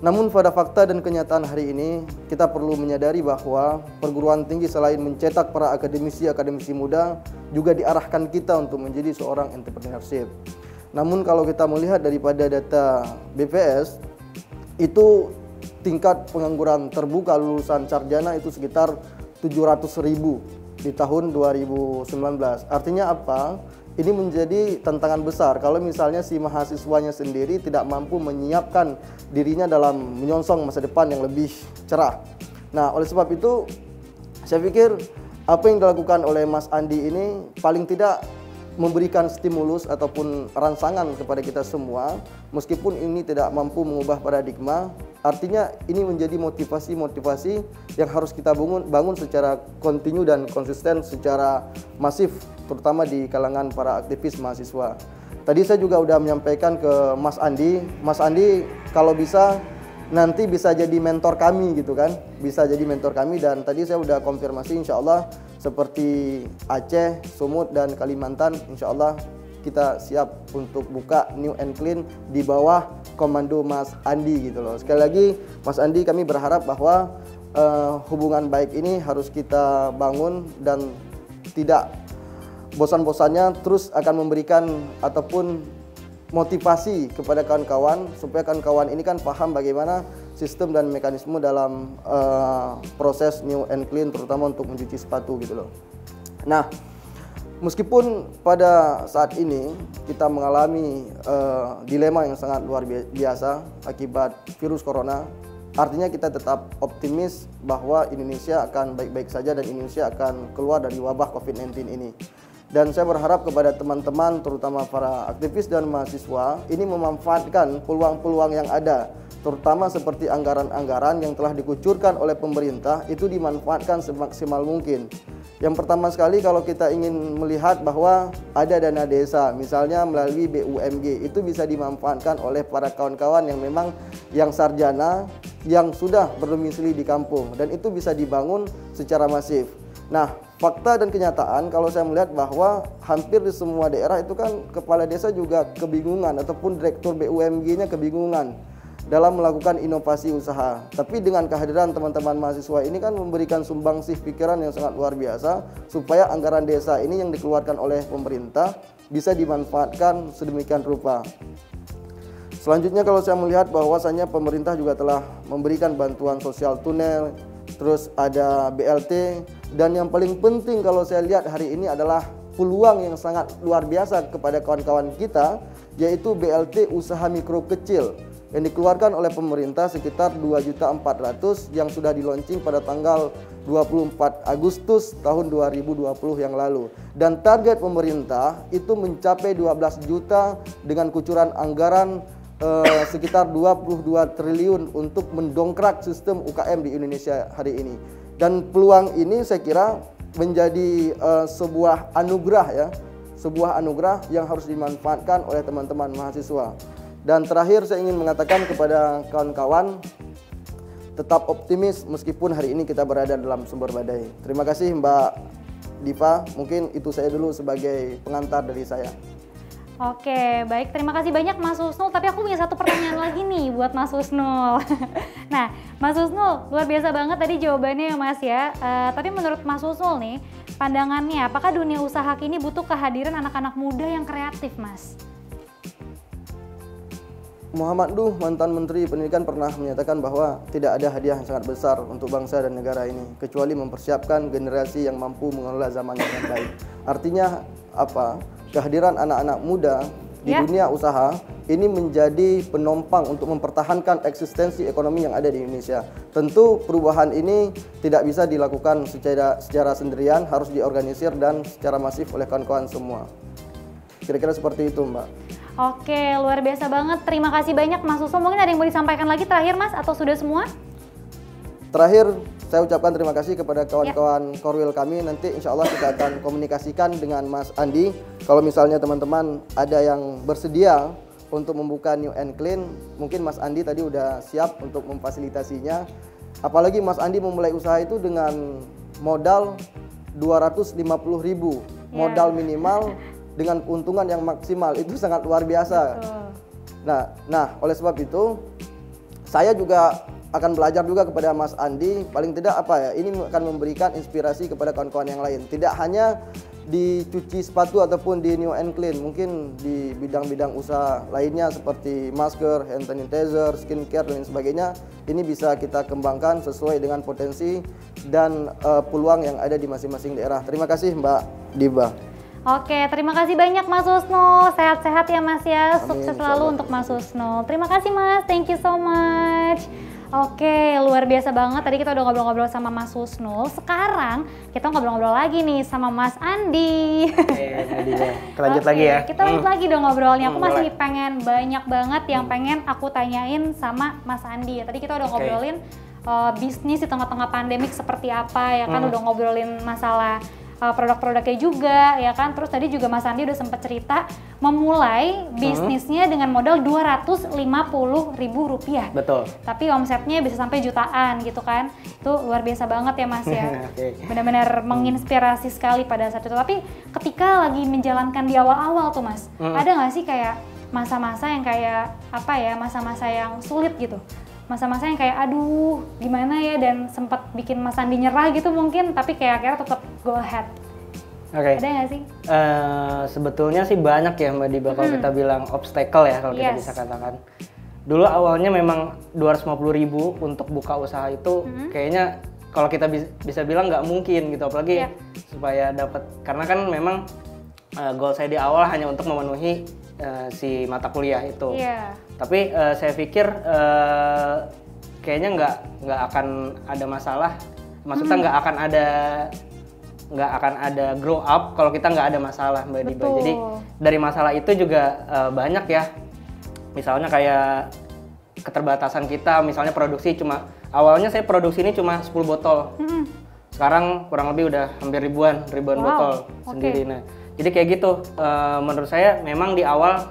Namun pada fakta dan kenyataan hari ini, kita perlu menyadari bahwa perguruan tinggi selain mencetak para akademisi muda, juga diarahkan kita untuk menjadi seorang entrepreneurship. Namun kalau kita melihat daripada data BPS, itu tingkat pengangguran terbuka lulusan sarjana itu sekitar 700.000 di tahun 2019. Artinya apa? Ini menjadi tantangan besar kalau misalnya si mahasiswanya sendiri tidak mampu menyiapkan dirinya dalam menyongsong masa depan yang lebih cerah. Nah, oleh sebab itu saya pikir apa yang dilakukan oleh Mas Andi ini paling tidak memberikan stimulus ataupun rangsangan kepada kita semua, meskipun ini tidak mampu mengubah paradigma. Artinya ini menjadi motivasi yang harus kita bangun secara kontinu dan konsisten secara masif, terutama di kalangan para aktivis mahasiswa. Tadi saya juga sudah menyampaikan ke Mas Andi kalau bisa nanti bisa jadi mentor kami gitu kan, bisa jadi mentor kami. Dan tadi saya sudah konfirmasi, insya Allah seperti Aceh, Sumut, dan Kalimantan, insya Allah kita siap untuk buka New and Clean di bawah komando Mas Andi gitu loh. Sekali lagi Mas Andi, kami berharap bahwa hubungan baik ini harus kita bangun dan tidak bosan-bosannya terus akan memberikan ataupun motivasi kepada kawan-kawan supaya kawan-kawan ini kan paham bagaimana sistem dan mekanisme dalam proses New and Clean, terutama untuk mencuci sepatu gitu loh. Nah, meskipun pada saat ini kita mengalami dilema yang sangat luar biasa akibat virus corona, artinya kita tetap optimis bahwa Indonesia akan baik-baik saja dan Indonesia akan keluar dari wabah COVID-19 ini. Dan saya berharap kepada teman-teman, terutama para aktivis dan mahasiswa, ini memanfaatkan peluang-peluang yang ada, terutama seperti anggaran-anggaran yang telah dikucurkan oleh pemerintah, itu dimanfaatkan semaksimal mungkin. Yang pertama sekali, kalau kita ingin melihat bahwa ada dana desa, misalnya melalui BUMG, itu bisa dimanfaatkan oleh para kawan-kawan yang memang yang sarjana, yang sudah berdomisili di kampung, dan itu bisa dibangun secara masif. Nah, fakta dan kenyataan kalau saya melihat bahwa hampir di semua daerah itu kan kepala desa juga kebingungan ataupun direktur BUMG-nya kebingungan dalam melakukan inovasi usaha. Tapi dengan kehadiran teman-teman mahasiswa ini kan memberikan sumbangsih pikiran yang sangat luar biasa supaya anggaran desa ini yang dikeluarkan oleh pemerintah bisa dimanfaatkan sedemikian rupa. Selanjutnya kalau saya melihat bahwasannya pemerintah juga telah memberikan bantuan sosial tunai, terus ada BLT, dan yang paling penting kalau saya lihat hari ini adalah peluang yang sangat luar biasa kepada kawan-kawan kita, yaitu BLT usaha mikro kecil yang dikeluarkan oleh pemerintah sekitar 2.400.000 yang sudah di-launching pada tanggal 24 Agustus tahun 2020 yang lalu. Dan target pemerintah itu mencapai 12 juta dengan kucuran anggaran sekitar 22 triliun untuk mendongkrak sistem UKM di Indonesia hari ini. Dan peluang ini saya kira menjadi sebuah anugerah ya, sebuah anugerah yang harus dimanfaatkan oleh teman-teman mahasiswa. Dan terakhir saya ingin mengatakan kepada kawan-kawan, tetap optimis meskipun hari ini kita berada dalam sumber badai. Terima kasih Mbak Diva, mungkin itu saya dulu sebagai pengantar dari saya. Oke, baik. Terima kasih banyak Mas Husnul. Tapi aku punya satu pertanyaan lagi nih buat Mas Husnul. Nah, Mas Husnul, luar biasa banget tadi jawabannya ya Mas ya. Tapi menurut Mas Husnul nih, pandangannya apakah dunia usaha kini butuh kehadiran anak-anak muda yang kreatif, Mas? Muhammad Duh, mantan Menteri Pendidikan, pernah menyatakan bahwa tidak ada hadiah yang sangat besar untuk bangsa dan negara ini, kecuali mempersiapkan generasi yang mampu mengelola zaman dengan baik. Artinya apa? Kehadiran anak-anak muda di dunia usaha ini menjadi penopang untuk mempertahankan eksistensi ekonomi yang ada di Indonesia. Tentu perubahan ini tidak bisa dilakukan secara sendirian, harus diorganisir dan secara masif oleh kawan-kawan semua. Kira-kira seperti itu, Mbak. Oke, luar biasa banget. Terima kasih banyak Mas Husnul. Mungkin ada yang mau disampaikan lagi terakhir Mas, atau sudah semua? Terakhir, saya ucapkan terima kasih kepada kawan-kawan Korwil kami. Nanti insya Allah kita akan komunikasikan dengan Mas Andi. Kalau misalnya teman-teman ada yang bersedia untuk membuka New and Clean, mungkin Mas Andi tadi udah siap untuk memfasilitasinya. Apalagi Mas Andi memulai usaha itu dengan modal 250.000, modal minimal dengan keuntungan yang maksimal. Itu sangat luar biasa. Nah, oleh sebab itu saya juga akan belajar juga kepada Mas Andi, paling tidak ini akan memberikan inspirasi kepada kawan-kawan yang lain. Tidak hanya di cuci sepatu ataupun di New and Clean, mungkin di bidang-bidang usaha lainnya seperti masker, hand sanitizer, skincare dan lain sebagainya. Ini bisa kita kembangkan sesuai dengan potensi dan peluang yang ada di masing-masing daerah. Terima kasih Mbak Diva. Oke, terima kasih banyak Mas Husnul. Sehat-sehat ya Mas ya. Amin, Sukses selalu untuk Mas Husnul. Terima kasih Mas, thank you so much. Oke, luar biasa banget. Tadi kita udah ngobrol-ngobrol sama Mas Husnul. Sekarang kita ngobrol-ngobrol lagi nih sama Mas Andi. Kita lanjut lagi ya. Kita lanjut lagi dong ngobrolnya. Aku masih boleh. pengen banyak banget yang pengen aku tanyain sama Mas Andi. Tadi kita udah ngobrolin bisnis di tengah-tengah pandemik seperti apa ya kan. Udah ngobrolin masalah produk-produknya juga ya kan. Terus tadi juga Mas Andi udah sempat cerita memulai bisnisnya dengan modal Rp250.000. Betul. Tapi omsetnya bisa sampai jutaan gitu kan. Itu luar biasa banget ya Mas ya. Benar-benar menginspirasi sekali pada saat itu. Tapi ketika lagi menjalankan di awal-awal tuh Mas, ada nggak sih kayak masa-masa yang kayak masa-masa yang sulit gitu? Masa-masa yang kayak aduh gimana ya, dan sempat bikin Mas Andi nyerah gitu mungkin, tapi kayak akhirnya tetap go ahead. Ada nggak sih? Sebetulnya sih banyak ya Mbak Diba, kalau kita bilang obstacle ya kalau kita bisa katakan. Dulu awalnya memang 250.000 untuk buka usaha itu kayaknya kalau kita bisa bilang nggak mungkin gitu, apalagi supaya dapat, karena kan memang goal saya di awal hanya untuk memenuhi si mata kuliah itu. Tapi saya pikir kayaknya nggak akan ada masalah, maksudnya nggak akan ada nggak akan ada grow up kalau kita nggak ada masalah, Mbak Diba. Betul. Jadi dari masalah itu juga banyak ya. Misalnya kayak keterbatasan kita, misalnya produksi awalnya saya produksi ini cuma 10 botol. Sekarang kurang lebih udah hampir ribuan Wow, botol oke. sendiri. Nah, jadi kayak gitu. Menurut saya memang di awal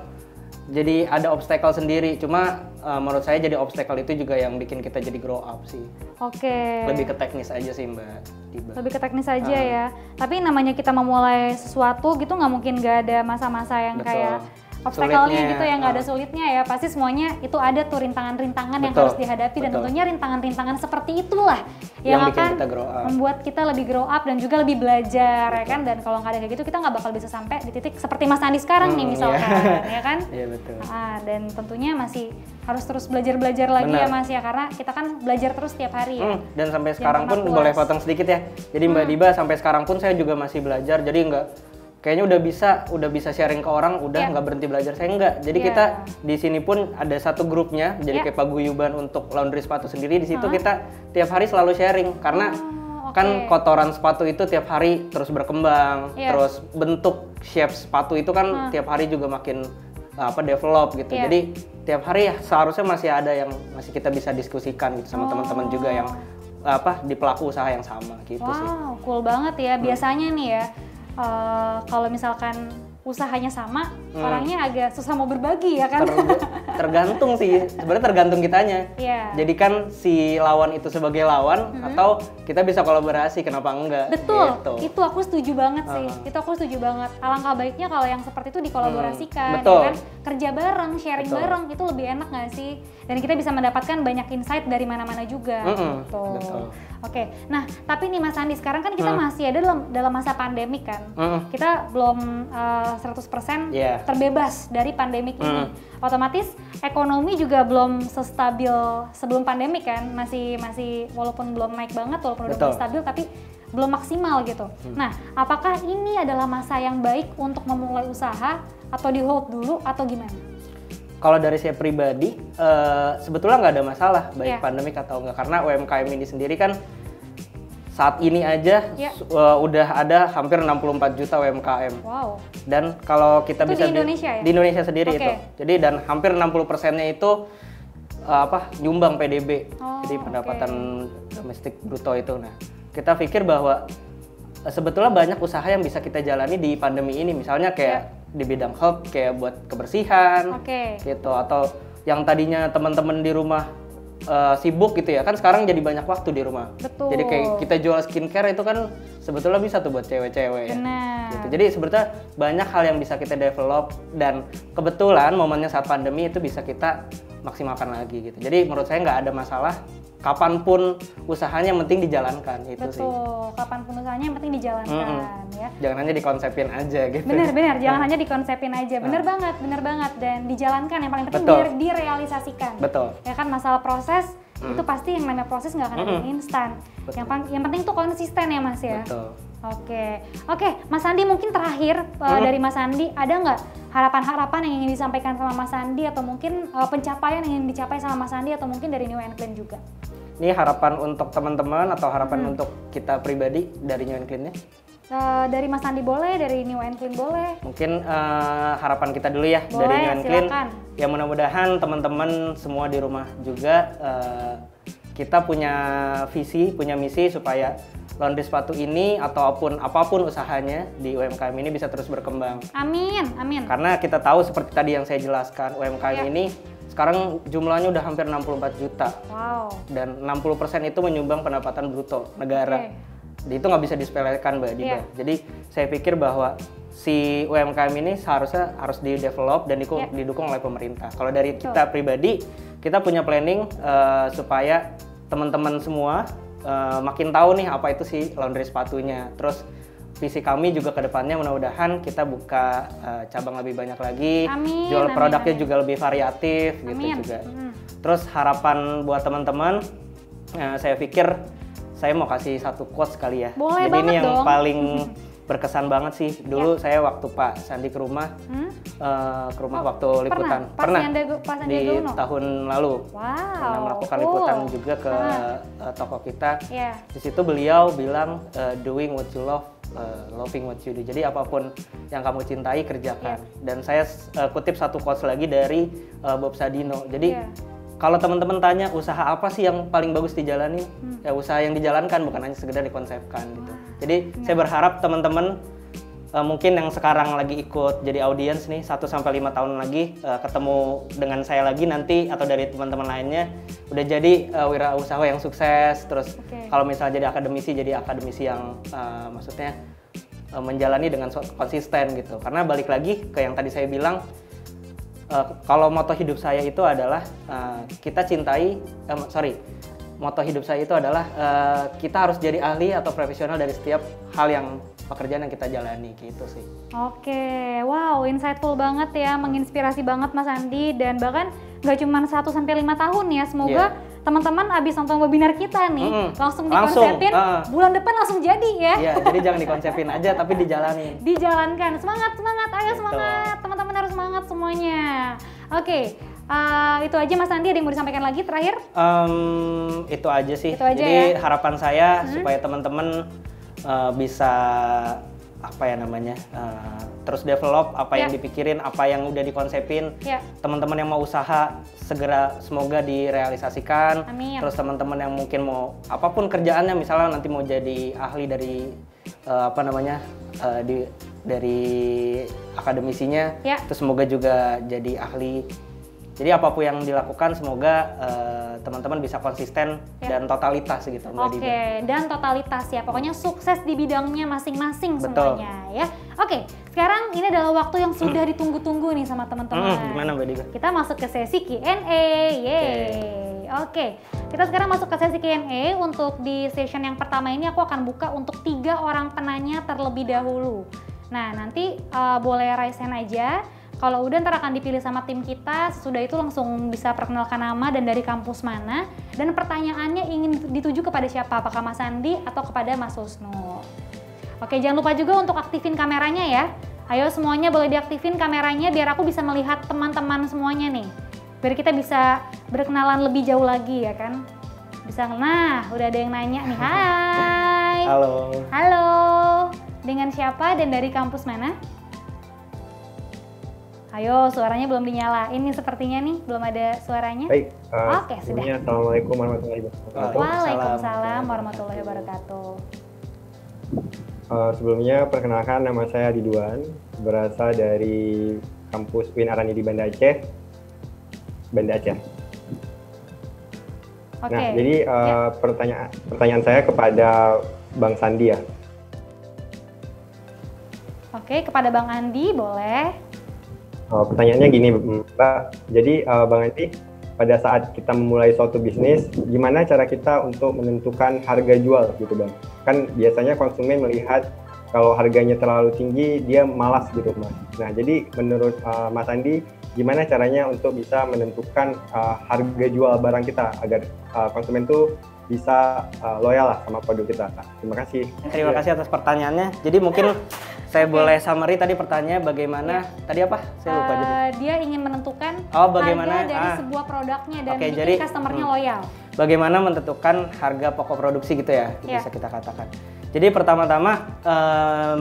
jadi ada obstacle sendiri. Cuma menurut saya jadi obstacle itu juga yang bikin kita jadi grow up sih. Oke. Lebih ke teknis aja sih, Mbak Diba. Lebih ke teknis aja ya. Tapi namanya kita memulai sesuatu gitu nggak mungkin nggak ada masa-masa yang Betul. kayak obstacle-nya Sulitnya, gitu, yang nggak ada sulitnya ya. Pasti semuanya itu ada tuh rintangan-rintangan yang Betul, harus dihadapi, dan betul. tentunya rintangan-rintangan seperti itulah yang Yang bikin akan kita grow up. membuat kita lebih grow up dan juga lebih belajar ya kan. Dan kalau nggak ada kayak gitu kita nggak bakal bisa sampai di titik seperti Mas Andi sekarang nih misalkan, ya kan? Iya betul. Dan tentunya masih harus terus belajar lagi Benar. ya Mas ya, karena kita kan belajar terus tiap hari ya. Dan sampai Jangan sekarang pernah pun puas. boleh potong sedikit ya. Jadi Mbak Diba sampai sekarang pun saya juga masih belajar. Jadi kayaknya udah bisa sharing ke orang, udah Iya. nggak berhenti belajar. Saya enggak. Jadi Iya. kita di sini pun ada satu grupnya, jadi Iya. kayak paguyuban untuk laundry sepatu sendiri. Di situ kita tiap hari selalu sharing karena Oh, kan oke. kotoran sepatu itu tiap hari terus berkembang, Iya. terus bentuk shape sepatu itu kan tiap hari juga makin develop gitu. Iya. Jadi tiap hari seharusnya masih ada yang masih kita bisa diskusikan gitu sama teman-teman juga yang di pelaku usaha yang sama gitu sih. Wow, cool banget ya. Biasanya nih ya, kalau misalkan usahanya sama, orangnya agak susah mau berbagi ya kan? Tergantung sih, sebenarnya tergantung kitanya. Iya. Jadikan si lawan itu sebagai lawan atau kita bisa kolaborasi, kenapa enggak? Betul, Gitu. itu aku setuju banget sih. Itu aku setuju banget. Alangkah baiknya kalau yang seperti itu dikolaborasikan, Betul. ya kan? Kerja bareng, sharing Betul. bareng, itu lebih enak nggak sih? Dan kita bisa mendapatkan banyak insight dari mana-mana juga. Gitu. Betul. Oke, nah tapi nih Mas Andi, sekarang kan kita masih ada dalam masa pandemik kan? Kita belum 100% Iya. terbebas dari pandemik ini. Otomatis ekonomi juga belum sestabil sebelum pandemik kan? Masih walaupun belum naik banget, walaupun udah Betul. mulai stabil, tapi belum maksimal gitu. Nah, apakah ini adalah masa yang baik untuk memulai usaha atau di hold dulu atau gimana? Kalau dari saya pribadi, sebetulnya nggak ada masalah baik Iya. pandemik atau enggak, karena UMKM ini sendiri kan saat ini aja Iya. udah ada hampir 64 juta UMKM. Wow. Dan kalau kita Itu bisa di Indonesia ya? Di Indonesia sendiri Oke. itu. Jadi dan hampir 60%-nya itu nyumbang PDB. Oh, Jadi pendapatan domestik bruto itu. Nah, kita pikir bahwa sebetulnya banyak usaha yang bisa kita jalani di pandemi ini. Misalnya kayak di bidang health, kayak buat kebersihan, Oke. gitu. Atau yang tadinya teman-teman di rumah sibuk gitu ya, kan sekarang jadi banyak waktu di rumah. Betul. Jadi kayak kita jual skincare itu kan sebetulnya bisa tuh buat cewek-cewek ya. Benar. Gitu. Jadi sebetulnya banyak hal yang bisa kita develop, dan kebetulan momennya saat pandemi itu bisa kita maksimalkan lagi gitu. Jadi menurut saya nggak ada masalah kapanpun usahanya, yang penting dijalankan itu sih. Betul, kapanpun usahanya yang penting dijalankan ya. Jangan hanya dikonsepin aja gitu. Benar, jangan hanya dikonsepin aja. Bener banget, dan dijalankan, yang paling penting Betul. direalisasikan. Betul. Ya kan, masalah proses itu pasti yang namanya proses nggak akan ada yang instan. Yang penting tuh konsisten ya Mas ya. Betul. Oke, Mas Andi, mungkin terakhir dari Mas Andi, ada nggak harapan-harapan yang ingin disampaikan sama Mas Andi, atau mungkin pencapaian yang ingin dicapai sama Mas Andi, atau mungkin dari New and Clean juga? Ini harapan untuk teman-teman atau harapan untuk kita pribadi dari New and Clean-nya? Dari Mas Andi boleh, dari New and Clean boleh. Mungkin harapan kita dulu ya Boleh, dari New and Clean. silakan. Ya mudah-mudahan teman-teman semua di rumah juga kita punya visi, punya misi supaya laundry sepatu ini ataupun apapun usahanya di UMKM ini bisa terus berkembang. Amin. Karena kita tahu seperti tadi yang saya jelaskan, UMKM Ya. ini sekarang jumlahnya udah hampir 64 juta. Wow. Dan 60% itu menyumbang pendapatan bruto negara. Itu nggak bisa disepelekan, Mbak Diba. Iya. Jadi saya pikir bahwa si UMKM ini seharusnya harus di-develop dan didukung oleh pemerintah. Kalau dari kita pribadi, kita punya planning supaya teman-teman semua makin tahu nih apa itu sih laundry sepatunya. Terus visi kami juga ke depannya mudah-mudahan kita buka cabang lebih banyak lagi, Amin, jual amin, produknya amin. juga lebih variatif gitu juga. Terus harapan buat teman-teman, saya pikir saya mau kasih satu quotes kali ya. Boleh Jadi ini banget yang dong. paling berkesan banget sih. Dulu saya waktu Pak Sandi ke rumah waktu liputan. Pas di Sandiaga Uno? tahun lalu. Wow. Pernah melakukan cool. liputan juga ke toko kita. Iya. Di situ beliau bilang doing what you love loving what you do. Jadi apapun yang kamu cintai kerjakan. Dan saya kutip satu quotes lagi dari Bob Sadino. Jadi kalau teman-teman tanya usaha apa sih yang paling bagus dijalani, ya usaha yang dijalankan, bukan hanya sekedar dikonsepkan gitu. Jadi saya berharap teman-teman mungkin yang sekarang lagi ikut jadi audiens nih 1-5 tahun lagi ketemu dengan saya lagi nanti atau dari teman-teman lainnya udah jadi wirausaha yang sukses. Terus kalau misalnya jadi akademisi yang maksudnya menjalani dengan konsisten gitu. Karena balik lagi ke yang tadi saya bilang, kalau moto hidup saya itu adalah moto hidup saya itu adalah kita harus jadi ahli atau profesional dari setiap hal yang pekerjaan yang kita jalani gitu sih. Oke, wow, insightful banget ya, menginspirasi banget Mas Andi, dan bahkan nggak cuma 1-5 tahun ya, semoga teman-teman abis nonton webinar kita nih langsung dikonsepin, bulan depan langsung jadi ya. Iya, jadi jangan dikonsepin aja tapi dijalani. Dijalankan, semangat, ayo semangat, teman-teman harus semangat semuanya. Oke. Itu aja Mas Andi, ada yang mau disampaikan lagi terakhir? Itu aja sih. Itu aja. Jadi harapan saya supaya teman-teman bisa terus develop apa yang dipikirin, apa yang udah dikonsepin. Teman-teman yang mau usaha segera semoga direalisasikan. Amin. Terus teman-teman yang mungkin mau apapun kerjaannya, misalnya nanti mau jadi ahli dari dari akademisinya, terus semoga juga jadi ahli. Jadi apapun yang dilakukan semoga teman-teman bisa konsisten dan totalitas gitu. Oke, dan totalitas ya. Pokoknya sukses di bidangnya masing-masing semuanya ya. Oke, sekarang ini adalah waktu yang sudah ditunggu-tunggu nih sama teman-teman. Gimana Mbak Diba? Kita masuk ke sesi Q&A. Yeay. Oke, kita sekarang masuk ke sesi Q&A. Untuk di session yang pertama ini aku akan buka untuk 3 orang penanya terlebih dahulu. Nah, nanti boleh raise hand aja. Kalau udah ntar akan dipilih sama tim kita, sesudah itu langsung bisa perkenalkan nama dan dari kampus mana. Dan pertanyaannya ingin dituju kepada siapa, apakah Mas Andi atau kepada Mas Husnul. Oke, jangan lupa juga untuk aktifin kameranya ya. Ayo semuanya boleh diaktifin kameranya biar aku bisa melihat teman-teman semuanya nih. Biar kita bisa berkenalan lebih jauh lagi ya kan. Bisa, nah udah ada yang nanya nih, hai. Halo. Halo, dengan siapa dan dari kampus mana? Ayo, suaranya belum dinyalain nih sepertinya nih, belum ada suaranya. Baik, oke, sudah. Assalamualaikum warahmatullahi wabarakatuh. Waalaikumsalam warahmatullahi wabarakatuh. Sebelumnya perkenalkan, nama saya Ridwan, berasal dari kampus UIN Arani di Banda Aceh. Oke. Nah, jadi pertanyaan saya kepada Bang Sandi ya. Oke, kepada Bang Andi boleh. Pertanyaannya gini Mbak, jadi Bang Andi, pada saat kita memulai suatu bisnis, gimana cara kita untuk menentukan harga jual gitu Bang? Kan biasanya konsumen melihat kalau harganya terlalu tinggi, dia malas gitu Mas. Nah, jadi menurut Mas Andi, gimana caranya untuk bisa menentukan harga jual barang kita agar konsumen tuh bisa loyal lah sama produk kita? Terima kasih. Terima kasih atas pertanyaannya. Jadi mungkin saya boleh summary tadi pertanyaannya bagaimana tadi apa? Saya lupa jadi. Dia ingin menentukan bagaimana harga dari sebuah produknya dan bikin jadi customernya loyal. Bagaimana menentukan harga pokok produksi gitu ya, bisa kita katakan. Jadi pertama-tama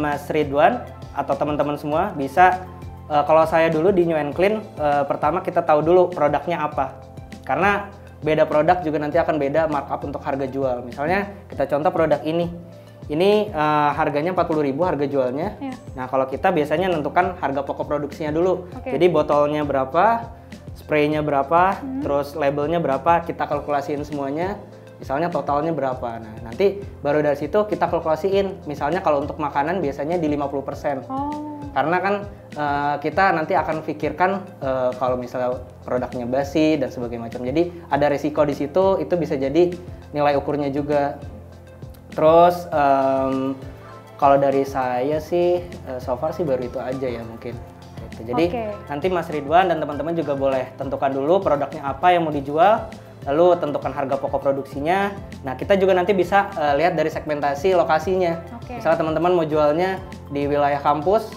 Mas Ridwan atau teman-teman semua bisa kalau saya dulu di New and Clean, pertama kita tahu dulu produknya apa. Karena beda produk juga nanti akan beda markup untuk harga jual. Misalnya kita contoh produk ini harganya 40.000 harga jualnya. Nah, kalau kita biasanya menentukan harga pokok produksinya dulu. Jadi botolnya berapa, spraynya berapa, terus labelnya berapa, kita kalkulasiin semuanya. Misalnya totalnya berapa. Nah, nanti baru dari situ kita kalkulasiin. Misalnya kalau untuk makanan biasanya di 50%. Karena kan kita nanti akan pikirkan kalau misalnya produknya basi dan sebagainya macam. Jadi ada risiko di situ, itu bisa jadi nilai ukurnya juga. Terus kalau dari saya sih so far sih baru itu aja ya mungkin. Gitu. Jadi nanti Mas Ridwan dan teman-teman juga boleh tentukan dulu produknya apa yang mau dijual, lalu tentukan harga pokok produksinya. Nah, kita juga nanti bisa lihat dari segmentasi lokasinya. Misalnya teman-teman mau jualnya di wilayah kampus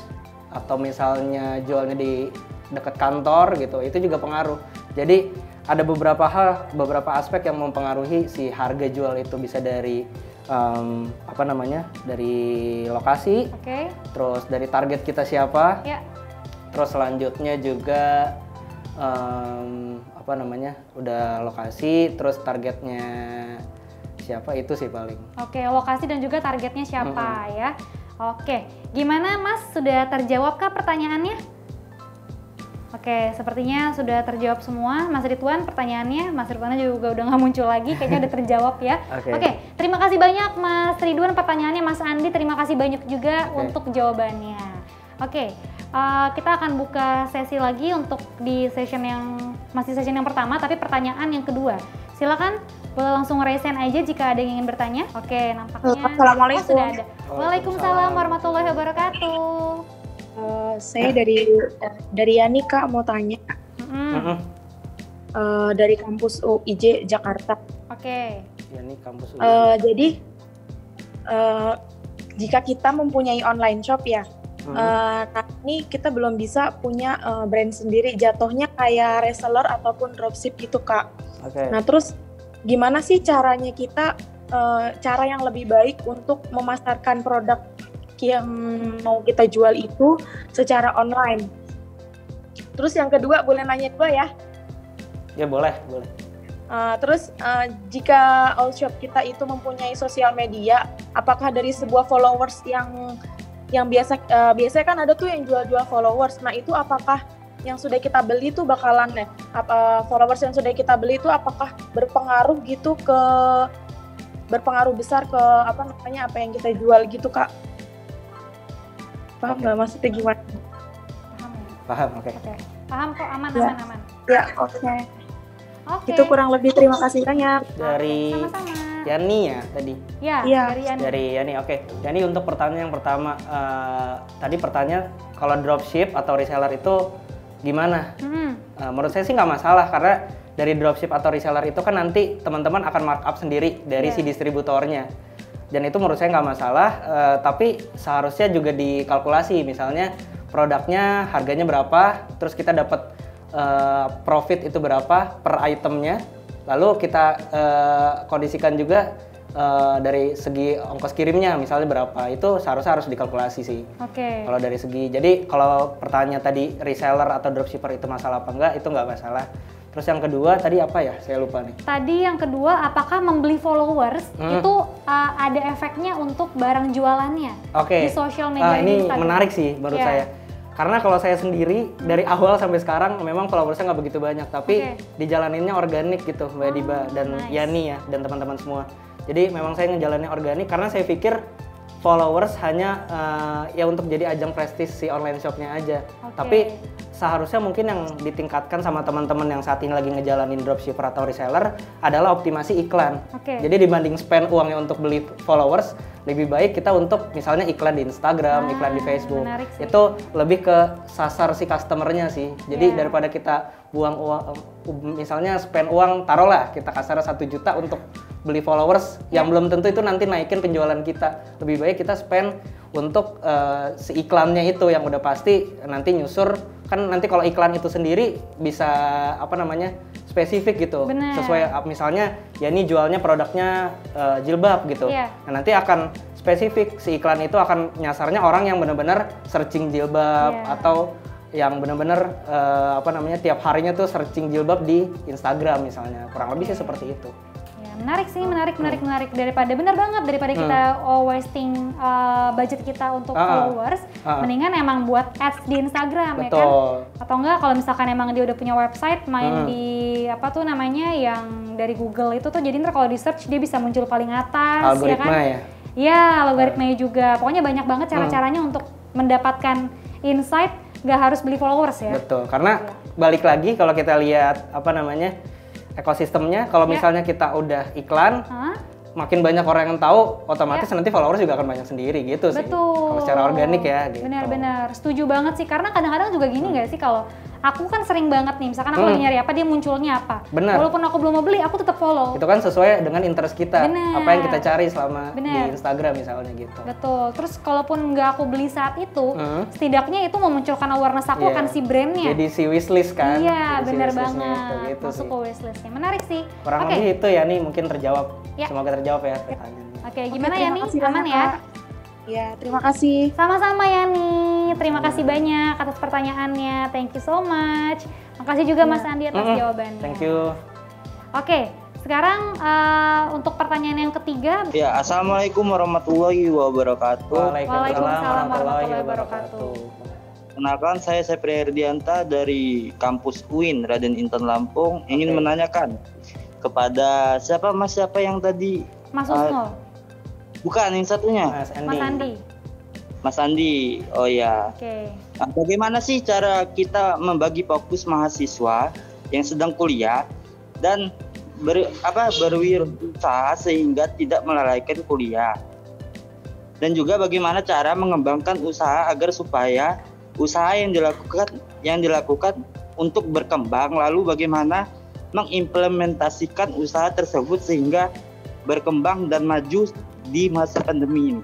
atau misalnya jualnya di dekat kantor gitu, itu juga pengaruh. Jadi ada beberapa aspek yang mempengaruhi si harga jual itu, bisa dari apa namanya, dari lokasi, Oke. terus dari target kita siapa, Ya. terus selanjutnya juga apa namanya, udah lokasi, terus targetnya siapa, itu sih paling. Oke, lokasi dan juga targetnya siapa ya. Oke, gimana Mas? Sudah terjawabkah pertanyaannya? Oke, sepertinya sudah terjawab semua. Mas Ridwan, pertanyaannya, Mas Ridwan juga udah nggak muncul lagi, kayaknya udah terjawab ya. Oke, terima kasih banyak Mas Ridwan pertanyaannya. Mas Andi, terima kasih banyak juga untuk jawabannya. Oke, kita akan buka sesi lagi untuk di session yang masih session yang pertama, tapi pertanyaan yang kedua. Silakan, boleh langsung raise hand aja jika ada yang ingin bertanya. Oke, nampaknya Assalamualaikum. sudah ada. Waalaikumsalam warahmatullahi wabarakatuh. Saya dari Yani Kak, mau tanya. Dari kampus UIJ Jakarta. Oke. Yani kampus Jadi jika kita mempunyai online shop ya, ini kita belum bisa punya brand sendiri, jatuhnya kayak reseller ataupun dropship gitu Kak. Nah terus gimana sih caranya kita, cara yang lebih baik untuk memasarkan produk yang mau kita jual itu secara online? Terus yang kedua, boleh nanya dua ya? Ya boleh. Terus jika all shop kita itu mempunyai sosial media, apakah dari sebuah followers yang biasanya kan ada tuh yang jual-jual followers. Nah itu apakah yang sudah kita beli tuh bakalan followers yang sudah kita beli itu apakah berpengaruh besar ke apa yang kita jual gitu Kak? Paham nggak maksudnya gimana? Paham ya? Oke. Paham kok, aman. Ya, oke. Itu kurang lebih, terima kasih banyak. Dari Sama-sama. Yani ya tadi? Ya, Iya. dari Yani. Dari Yani, oke. Yani, untuk pertanyaan yang pertama, tadi pertanyaan kalau dropship atau reseller itu gimana? Menurut saya sih nggak masalah, karena dari dropship atau reseller itu kan nanti teman-teman akan markup sendiri dari si distributornya. Dan itu menurut saya nggak masalah, tapi seharusnya juga dikalkulasi, misalnya produknya harganya berapa, terus kita dapat profit itu berapa per itemnya, lalu kita kondisikan juga dari segi ongkos kirimnya misalnya berapa, itu seharusnya harus dikalkulasi sih. Kalau dari segi, jadi kalau pertanyaan tadi reseller atau dropshipper itu masalah apa enggak, itu nggak masalah. Terus yang kedua tadi apa ya? Saya lupa nih. Tadi yang kedua, apakah membeli followers itu ada efeknya untuk barang jualannya di sosial media ini Instagram? menarik sih menurut saya. Karena kalau saya sendiri dari awal sampai sekarang memang followersnya nggak begitu banyak, tapi dijalaninnya organik gitu Mbak Diba dan Yani ya dan teman-teman semua. Jadi memang saya ngejalaninnya organik karena saya pikir followers hanya ya untuk jadi ajang prestis si online shopnya aja. Tapi seharusnya mungkin yang ditingkatkan sama teman-teman yang saat ini lagi ngejalanin dropshipper atau reseller adalah optimasi iklan. Jadi dibanding spend uangnya untuk beli followers, lebih baik kita untuk misalnya iklan di Instagram, iklan di Facebook. Itu lebih ke sasar si customernya sih. Jadi daripada kita buang uang, misalnya spend uang, taruhlah kita kasar 1 juta untuk beli followers yang belum tentu itu nanti naikin penjualan kita. Lebih baik kita spend untuk si iklannya itu yang udah pasti nanti nyusur. Kan nanti kalau iklan itu sendiri bisa apa namanya spesifik gitu. Sesuai misalnya ya ini jualnya produknya jilbab gitu. Nah, nanti akan spesifik si iklan itu akan nyasarnya orang yang benar-benar searching jilbab atau yang benar-benar apa namanya tiap harinya tuh searching jilbab di Instagram misalnya. Kurang lebih sih seperti itu. Menarik sih, menarik. Daripada bener banget daripada kita wasting budget kita untuk followers, mendingan emang buat ads di Instagram ya kan? Atau enggak kalau misalkan emang dia udah punya website, main di apa tuh namanya yang dari Google itu tuh, jadi ntar kalau di search dia bisa muncul paling atas. Algoritma ya kan? Iya, algoritmanya juga. Pokoknya banyak banget cara-caranya untuk mendapatkan insight, nggak harus beli followers ya. Betul, karena balik lagi kalau kita lihat apa namanya ekosistemnya, kalau misalnya kita udah iklan, makin banyak orang yang tahu, otomatis nanti followers juga akan banyak sendiri gitu sih. Kalau secara organik ya gitu. Benar-benar, setuju banget sih. Karena kadang-kadang juga gini nggak sih, kalau aku kan sering banget nih, misalkan aku lagi nyari apa, dia munculnya apa. Walaupun aku belum mau beli, aku tetap follow. Itu kan sesuai dengan interest kita, apa yang kita cari selama di Instagram misalnya gitu. Betul, terus kalaupun nggak aku beli saat itu, setidaknya itu memunculkan awareness aku akan si brandnya. Jadi si wishlist kan. Iya, benar banget, gitu masuk ke wishlistnya. Menarik sih. Kurang lebih itu ya nih, mungkin terjawab. Semoga terjawab ya pertanyaannya. Oke, gimana terima Yani? kasih Aman banyak, ya? Kak. Ya, terima kasih. Sama-sama Yani. Terima kasih banyak atas pertanyaannya. Thank you so much. Makasih juga Mas Andi atas jawabannya. Thank you. Oke, sekarang untuk pertanyaan yang ketiga. Ya, Assalamualaikum warahmatullahi wabarakatuh. Waalaikumsalam warahmatullahi wabarakatuh. Kenalkan, saya Sepri Herdianta dari kampus UIN Raden Intan Lampung. Ingin menanyakan kepada siapa yang tadi? Mas Husnul. Bukan, yang satunya. Mas Andi. Mas Andi. Mas Andi. Oh ya. Oke. Nah, bagaimana sih cara kita membagi fokus mahasiswa yang sedang kuliah dan berwirausaha sehingga tidak melalaikan kuliah? Dan juga bagaimana cara mengembangkan usaha agar supaya usaha yang dilakukan untuk berkembang, lalu bagaimana mengimplementasikan usaha tersebut sehingga berkembang dan maju di masa pandemi ini.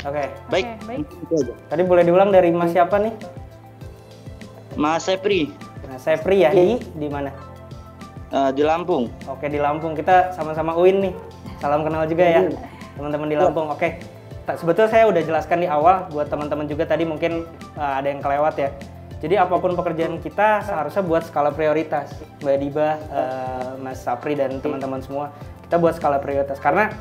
Oke. Baik. Itu aja. Tadi boleh diulang dari Mas siapa nih? Mas Sepri. Nah, Sepri ya, di mana? Di Lampung. Oke, di Lampung. Kita sama-sama UIN nih. Salam kenal juga ya, teman-teman di Lampung. Oke. Sebetulnya saya udah jelaskan di awal, buat teman-teman juga tadi mungkin ada yang kelewat ya. Jadi apapun pekerjaan kita seharusnya buat skala prioritas. Mbak Diba, Mas Sapri dan teman-teman semua, kita buat skala prioritas. Karena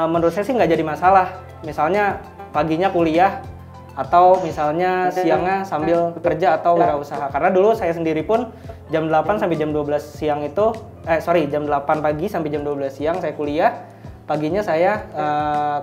menurut saya sih nggak jadi masalah. Misalnya paginya kuliah, atau misalnya siangnya sambil kerja atau wirausaha. Karena dulu saya sendiri pun jam 8 sampai jam 12 siang itu, jam 8 pagi sampai jam 12 siang saya kuliah, paginya saya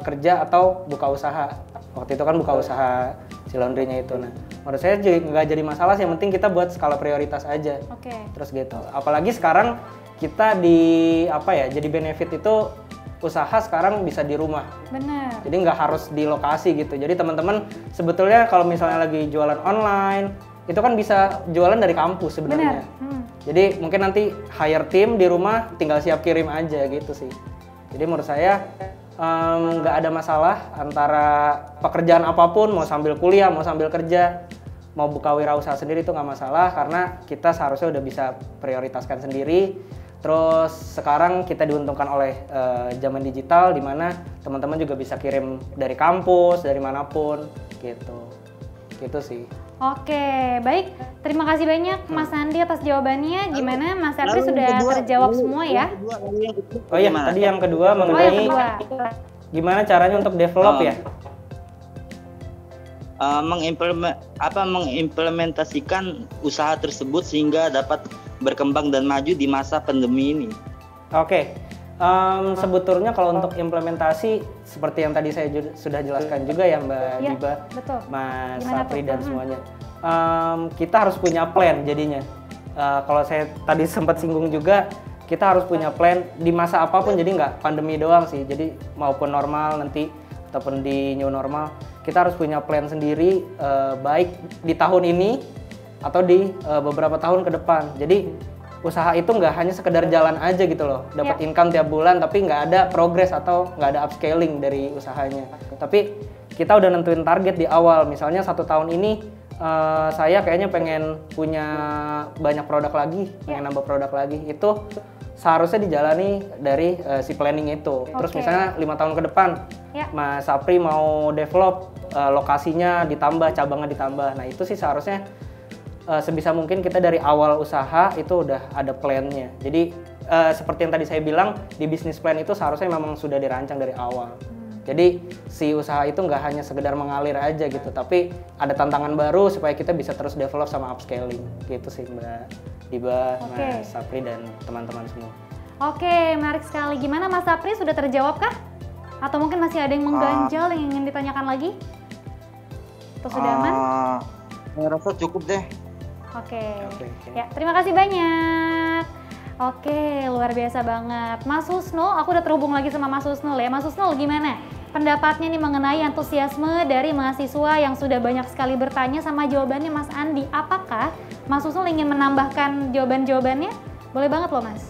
kerja atau buka usaha. Waktu itu kan buka usaha si laundry-nya itu. Nah, menurut saya nggak jadi masalah sih, yang penting kita buat skala prioritas aja. Oke. Terus gitu. Apalagi sekarang kita jadi benefit itu usaha sekarang bisa di rumah. Benar. Jadi nggak harus di lokasi gitu. Jadi teman-teman sebetulnya kalau misalnya lagi jualan online, itu kan bisa jualan dari kampus sebenarnya. Jadi mungkin nanti hire tim di rumah, tinggal siap kirim aja gitu sih. Jadi menurut saya nggak ada masalah antara pekerjaan apapun, mau sambil kuliah, mau sambil kerja, mau buka wirausaha sendiri itu nggak masalah, karena kita seharusnya udah bisa prioritaskan sendiri. Terus sekarang kita diuntungkan oleh zaman digital, di mana teman-teman juga bisa kirim dari kampus, dari manapun gitu. Gitu sih. Oke, baik. Terima kasih banyak Mas Andi atas jawabannya. Gimana Mas Sapri sudah terjawab semua ya? Oh iya, tadi yang kedua mengenai gimana caranya untuk develop ya? Mengimplementasikan usaha tersebut sehingga dapat berkembang dan maju di masa pandemi ini. Oke. Sebetulnya kalau untuk implementasi seperti yang tadi saya sudah jelaskan juga ya Mbak Diba, betul. Mas Sapri dan semuanya, kita harus punya plan jadinya. Kalau saya tadi sempat singgung juga, kita harus punya plan di masa apapun, jadi nggak pandemi doang sih, jadi maupun normal nanti ataupun di new normal, kita harus punya plan sendiri, baik di tahun ini atau di beberapa tahun ke depan. Jadi usaha itu nggak hanya sekedar jalan aja gitu loh, dapat income tiap bulan tapi nggak ada progress atau nggak ada upscaling dari usahanya. Tapi kita udah nentuin target di awal, misalnya 1 tahun ini saya kayaknya pengen punya banyak produk lagi, pengen nambah produk lagi, itu seharusnya dijalani dari si planning itu. Terus misalnya 5 tahun ke depan, Mas Sapri mau develop lokasinya ditambah, cabangnya ditambah. Nah itu sih seharusnya sebisa mungkin kita dari awal usaha itu udah ada plan-nya. Jadi seperti yang tadi saya bilang, di bisnis plan itu seharusnya memang sudah dirancang dari awal. Jadi si usaha itu nggak hanya sekedar mengalir aja gitu, tapi ada tantangan baru supaya kita bisa terus develop sama upscaling. Gitu sih Mbak Diba, Mas Sapri dan teman-teman semua. Oke, menarik sekali. Gimana Mas Sapri, sudah terjawab kah? Atau mungkin masih ada yang mengganjal yang ingin ditanyakan lagi? Atau sudah aman? Saya rasa cukup deh. Oke. Ya, terima kasih banyak. Oke, luar biasa banget. Mas Husnul, aku udah terhubung lagi sama Mas Husnul ya. Mas Husnul, gimana pendapatnya nih mengenai antusiasme dari mahasiswa yang sudah banyak sekali bertanya sama jawabannya Mas Andi? Apakah Mas Husnul ingin menambahkan jawaban-jawabannya? Boleh banget loh Mas,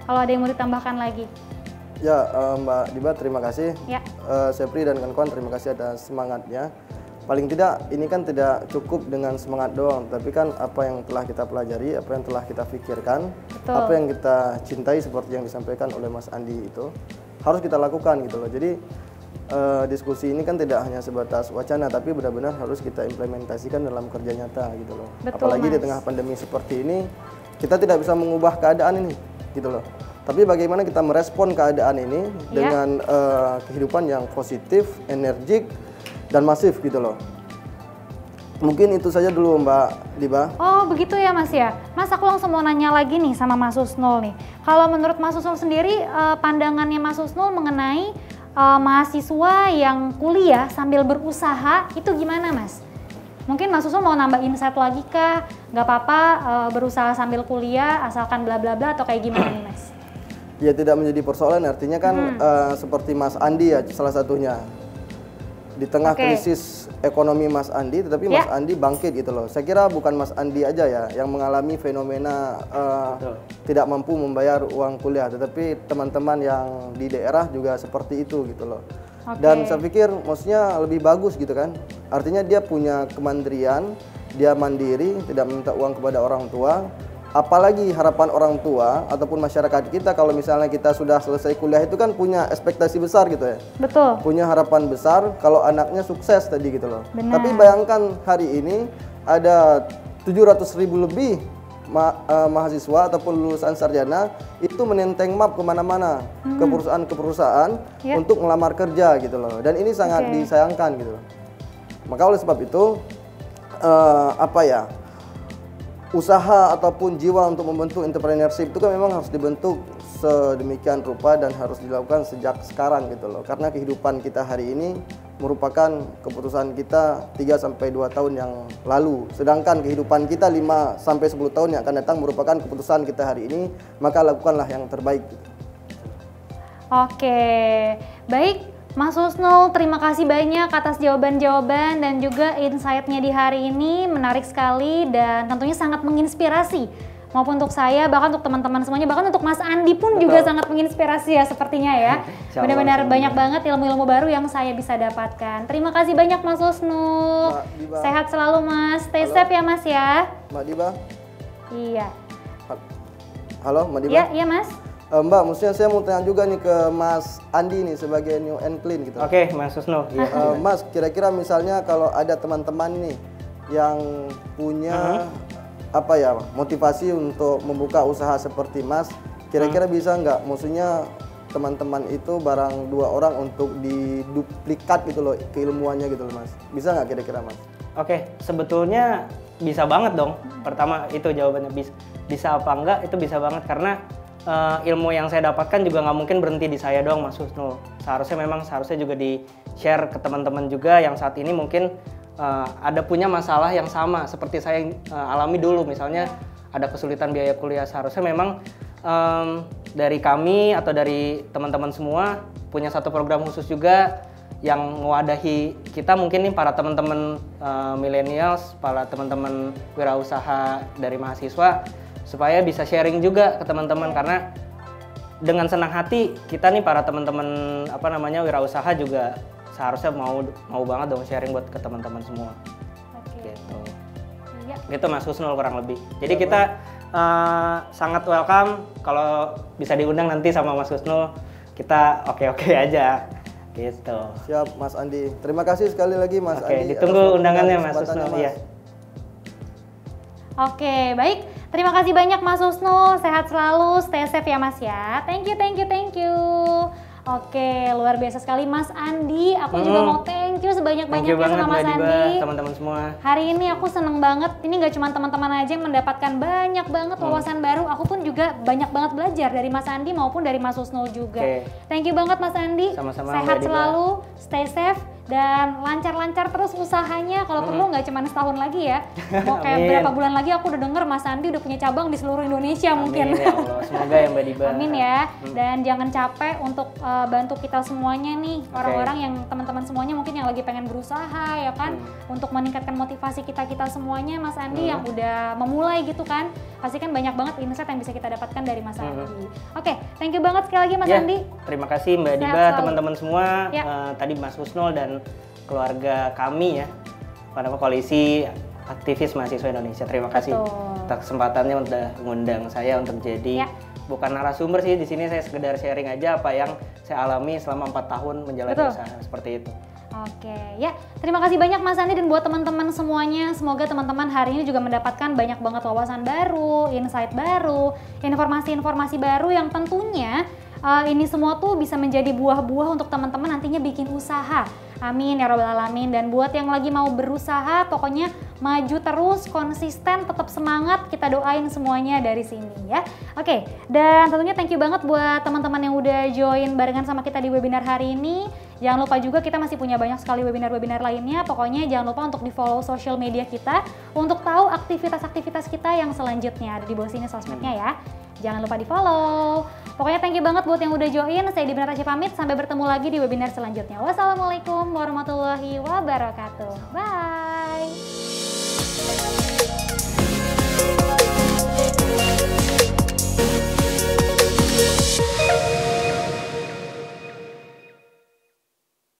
kalau ada yang mau ditambahkan lagi. Ya, Mbak Diba, terima kasih. Ya. Sepri dan kawan-kawan, terima kasih atas semangatnya. Paling tidak ini kan tidak cukup dengan semangat doang, tapi kan apa yang telah kita pelajari, apa yang telah kita pikirkan, apa yang kita cintai seperti yang disampaikan oleh Mas Andi itu harus kita lakukan gitu loh. Jadi diskusi ini kan tidak hanya sebatas wacana, tapi benar-benar harus kita implementasikan dalam kerja nyata gitu loh. Betul, apalagi Mas. di tengah pandemi seperti ini, kita tidak bisa mengubah keadaan ini gitu loh. Tapi bagaimana kita merespon keadaan ini dengan kehidupan yang positif, energik, dan masif gitu loh. Mungkin itu saja dulu Mbak Diba. Oh begitu ya Mas ya. Mas, aku langsung mau nanya lagi nih sama Mas Husnul nih. Kalau menurut Mas Husnul sendiri, pandangannya Mas Husnul mengenai mahasiswa yang kuliah sambil berusaha itu gimana Mas? Mungkin Mas Husnul mau nambah insight lagi kah? Nggak apa-apa berusaha sambil kuliah asalkan bla bla bla atau kayak gimana nih Mas? Ya tidak menjadi persoalan, artinya kan seperti Mas Andi ya salah satunya. Di tengah krisis ekonomi Mas Andi, tetapi Mas Andi bangkit gitu loh. Saya kira bukan Mas Andi aja ya yang mengalami fenomena tidak mampu membayar uang kuliah, tetapi teman-teman yang di daerah juga seperti itu gitu loh. Dan saya pikir maksudnya lebih bagus gitu kan. Artinya dia punya kemandirian, dia mandiri, tidak minta uang kepada orang tua. Apalagi harapan orang tua ataupun masyarakat kita kalau misalnya kita sudah selesai kuliah itu kan punya ekspektasi besar gitu ya. Betul. Punya harapan besar kalau anaknya sukses tadi gitu loh. Benar. Tapi bayangkan hari ini ada 700.000 lebih mahasiswa ataupun lulusan sarjana itu menenteng map kemana-mana ke perusahaan-perusahaan untuk melamar kerja gitu loh. Dan ini sangat disayangkan gitu loh. Maka oleh sebab itu usaha ataupun jiwa untuk membentuk entrepreneurship itu kan memang harus dibentuk sedemikian rupa dan harus dilakukan sejak sekarang gitu loh. Karena kehidupan kita hari ini merupakan keputusan kita 3-2 tahun yang lalu. Sedangkan kehidupan kita 5-10 tahun yang akan datang merupakan keputusan kita hari ini, maka lakukanlah yang terbaik gitu. Oke, baik. Mas Husnul, terima kasih banyak atas jawaban-jawaban dan juga insight-nya di hari ini. Menarik sekali dan tentunya sangat menginspirasi. Maupun untuk saya, bahkan untuk teman-teman semuanya, bahkan untuk Mas Andi pun juga sangat menginspirasi ya sepertinya ya. Benar-benar banyak banget ilmu-ilmu baru yang saya bisa dapatkan. Terima kasih banyak Mas Husnul. Sehat selalu Mas, stay safe ya Mas ya. Mbak Diba? Iya. Halo Mbak Diba? Iya Mas. Mbak, maksudnya saya mau tanya juga nih ke Mas Andi nih sebagai new and clean gitu. Oke, Mas Husnul. Mas, kira-kira misalnya kalau ada teman-teman nih yang punya motivasi untuk membuka usaha seperti Mas, kira-kira bisa nggak? Maksudnya teman-teman itu barang 2 orang untuk diduplikat gitu loh keilmuannya gitu loh Mas. Bisa nggak kira-kira Mas? Oke, sebetulnya bisa banget dong. Pertama itu jawabannya bisa apa enggak itu bisa banget karena ilmu yang saya dapatkan juga nggak mungkin berhenti di saya doang Mas Husnul. Seharusnya juga di-share ke teman-teman juga yang saat ini mungkin ada punya masalah yang sama seperti saya alami dulu. Misalnya ada kesulitan biaya kuliah, seharusnya memang dari kami atau dari teman-teman semua punya satu program khusus juga yang mewadahi kita mungkin nih para teman-teman millennials, para teman-teman wirausaha dari mahasiswa supaya bisa sharing juga ke teman-teman karena dengan senang hati kita nih para teman-teman wirausaha juga seharusnya mau banget dong sharing buat ke teman-teman semua. Gitu. Iya. Gitu Mas Husnul kurang lebih. Jadi kita sangat welcome kalau bisa diundang nanti sama Mas Husnul. Kita oke-oke aja. Gitu. Siap Mas Andi. Terima kasih sekali lagi Mas Andi. Ditunggu undangannya Mas Husnul. Iya. Oke, baik. Terima kasih banyak Mas Husnul, sehat selalu, stay safe ya Mas ya. Thank you. Oke, luar biasa sekali Mas Andi. Aku juga mau thank you sebanyak-banyaknya sama Mas Andi. Teman-teman semua. Hari ini aku seneng banget. Ini gak cuma teman-teman aja yang mendapatkan banyak banget wawasan baru. Aku pun juga banyak banget belajar dari Mas Andi maupun dari Mas Husnul juga. Thank you banget Mas Andi. Sama-sama, sehat selalu, stay safe. Dan lancar-lancar terus usahanya, kalau perlu nggak cuma setahun lagi ya. Mau kayak berapa bulan lagi aku udah denger Mas Andi udah punya cabang di seluruh Indonesia. Mungkin. Ya Allah, semoga ya Mbak Diba. Amin ya. Dan jangan capek untuk bantu kita semuanya nih, orang-orang yang teman-teman semuanya mungkin yang lagi pengen berusaha ya kan, untuk meningkatkan motivasi kita semuanya Mas Andi yang udah memulai gitu kan. Pasti kan banyak banget insight yang bisa kita dapatkan dari Mas Andi. Oke, thank you banget sekali lagi Mas Andi. Terima kasih Mbak Diba, teman-teman semua. Tadi Mas Husnul dan keluarga kami ya, koalisi aktivis mahasiswa Indonesia. Terima kasih atas kesempatannya untuk mengundang saya untuk jadi bukan narasumber sih di sini, saya sekedar sharing aja apa yang saya saya alami selama 4 tahun menjalani usaha seperti itu. Oke, ya terima kasih banyak Mas Andi, dan buat teman-teman semuanya, semoga teman-teman hari ini juga mendapatkan banyak banget wawasan baru, insight baru, informasi-informasi baru yang tentunya ini semua tuh bisa menjadi buah-buah untuk teman-teman nantinya bikin usaha. Amin ya robbal alamin. Dan buat yang lagi mau berusaha, pokoknya maju terus, konsisten, tetap semangat, kita doain semuanya dari sini ya. Oke, dan tentunya thank you banget buat teman-teman yang udah join barengan sama kita di webinar hari ini. Jangan lupa juga kita masih punya banyak sekali webinar-webinar lainnya. Pokoknya jangan lupa untuk di follow social media kita untuk tahu aktivitas-aktivitas kita yang selanjutnya. Ada di bawah sini sosmednya ya. Jangan lupa di follow. Pokoknya thank you banget buat yang udah join. Saya Dibna Rasya pamit, sampai bertemu lagi di webinar selanjutnya. Wassalamualaikum warahmatullahi wabarakatuh. Bye.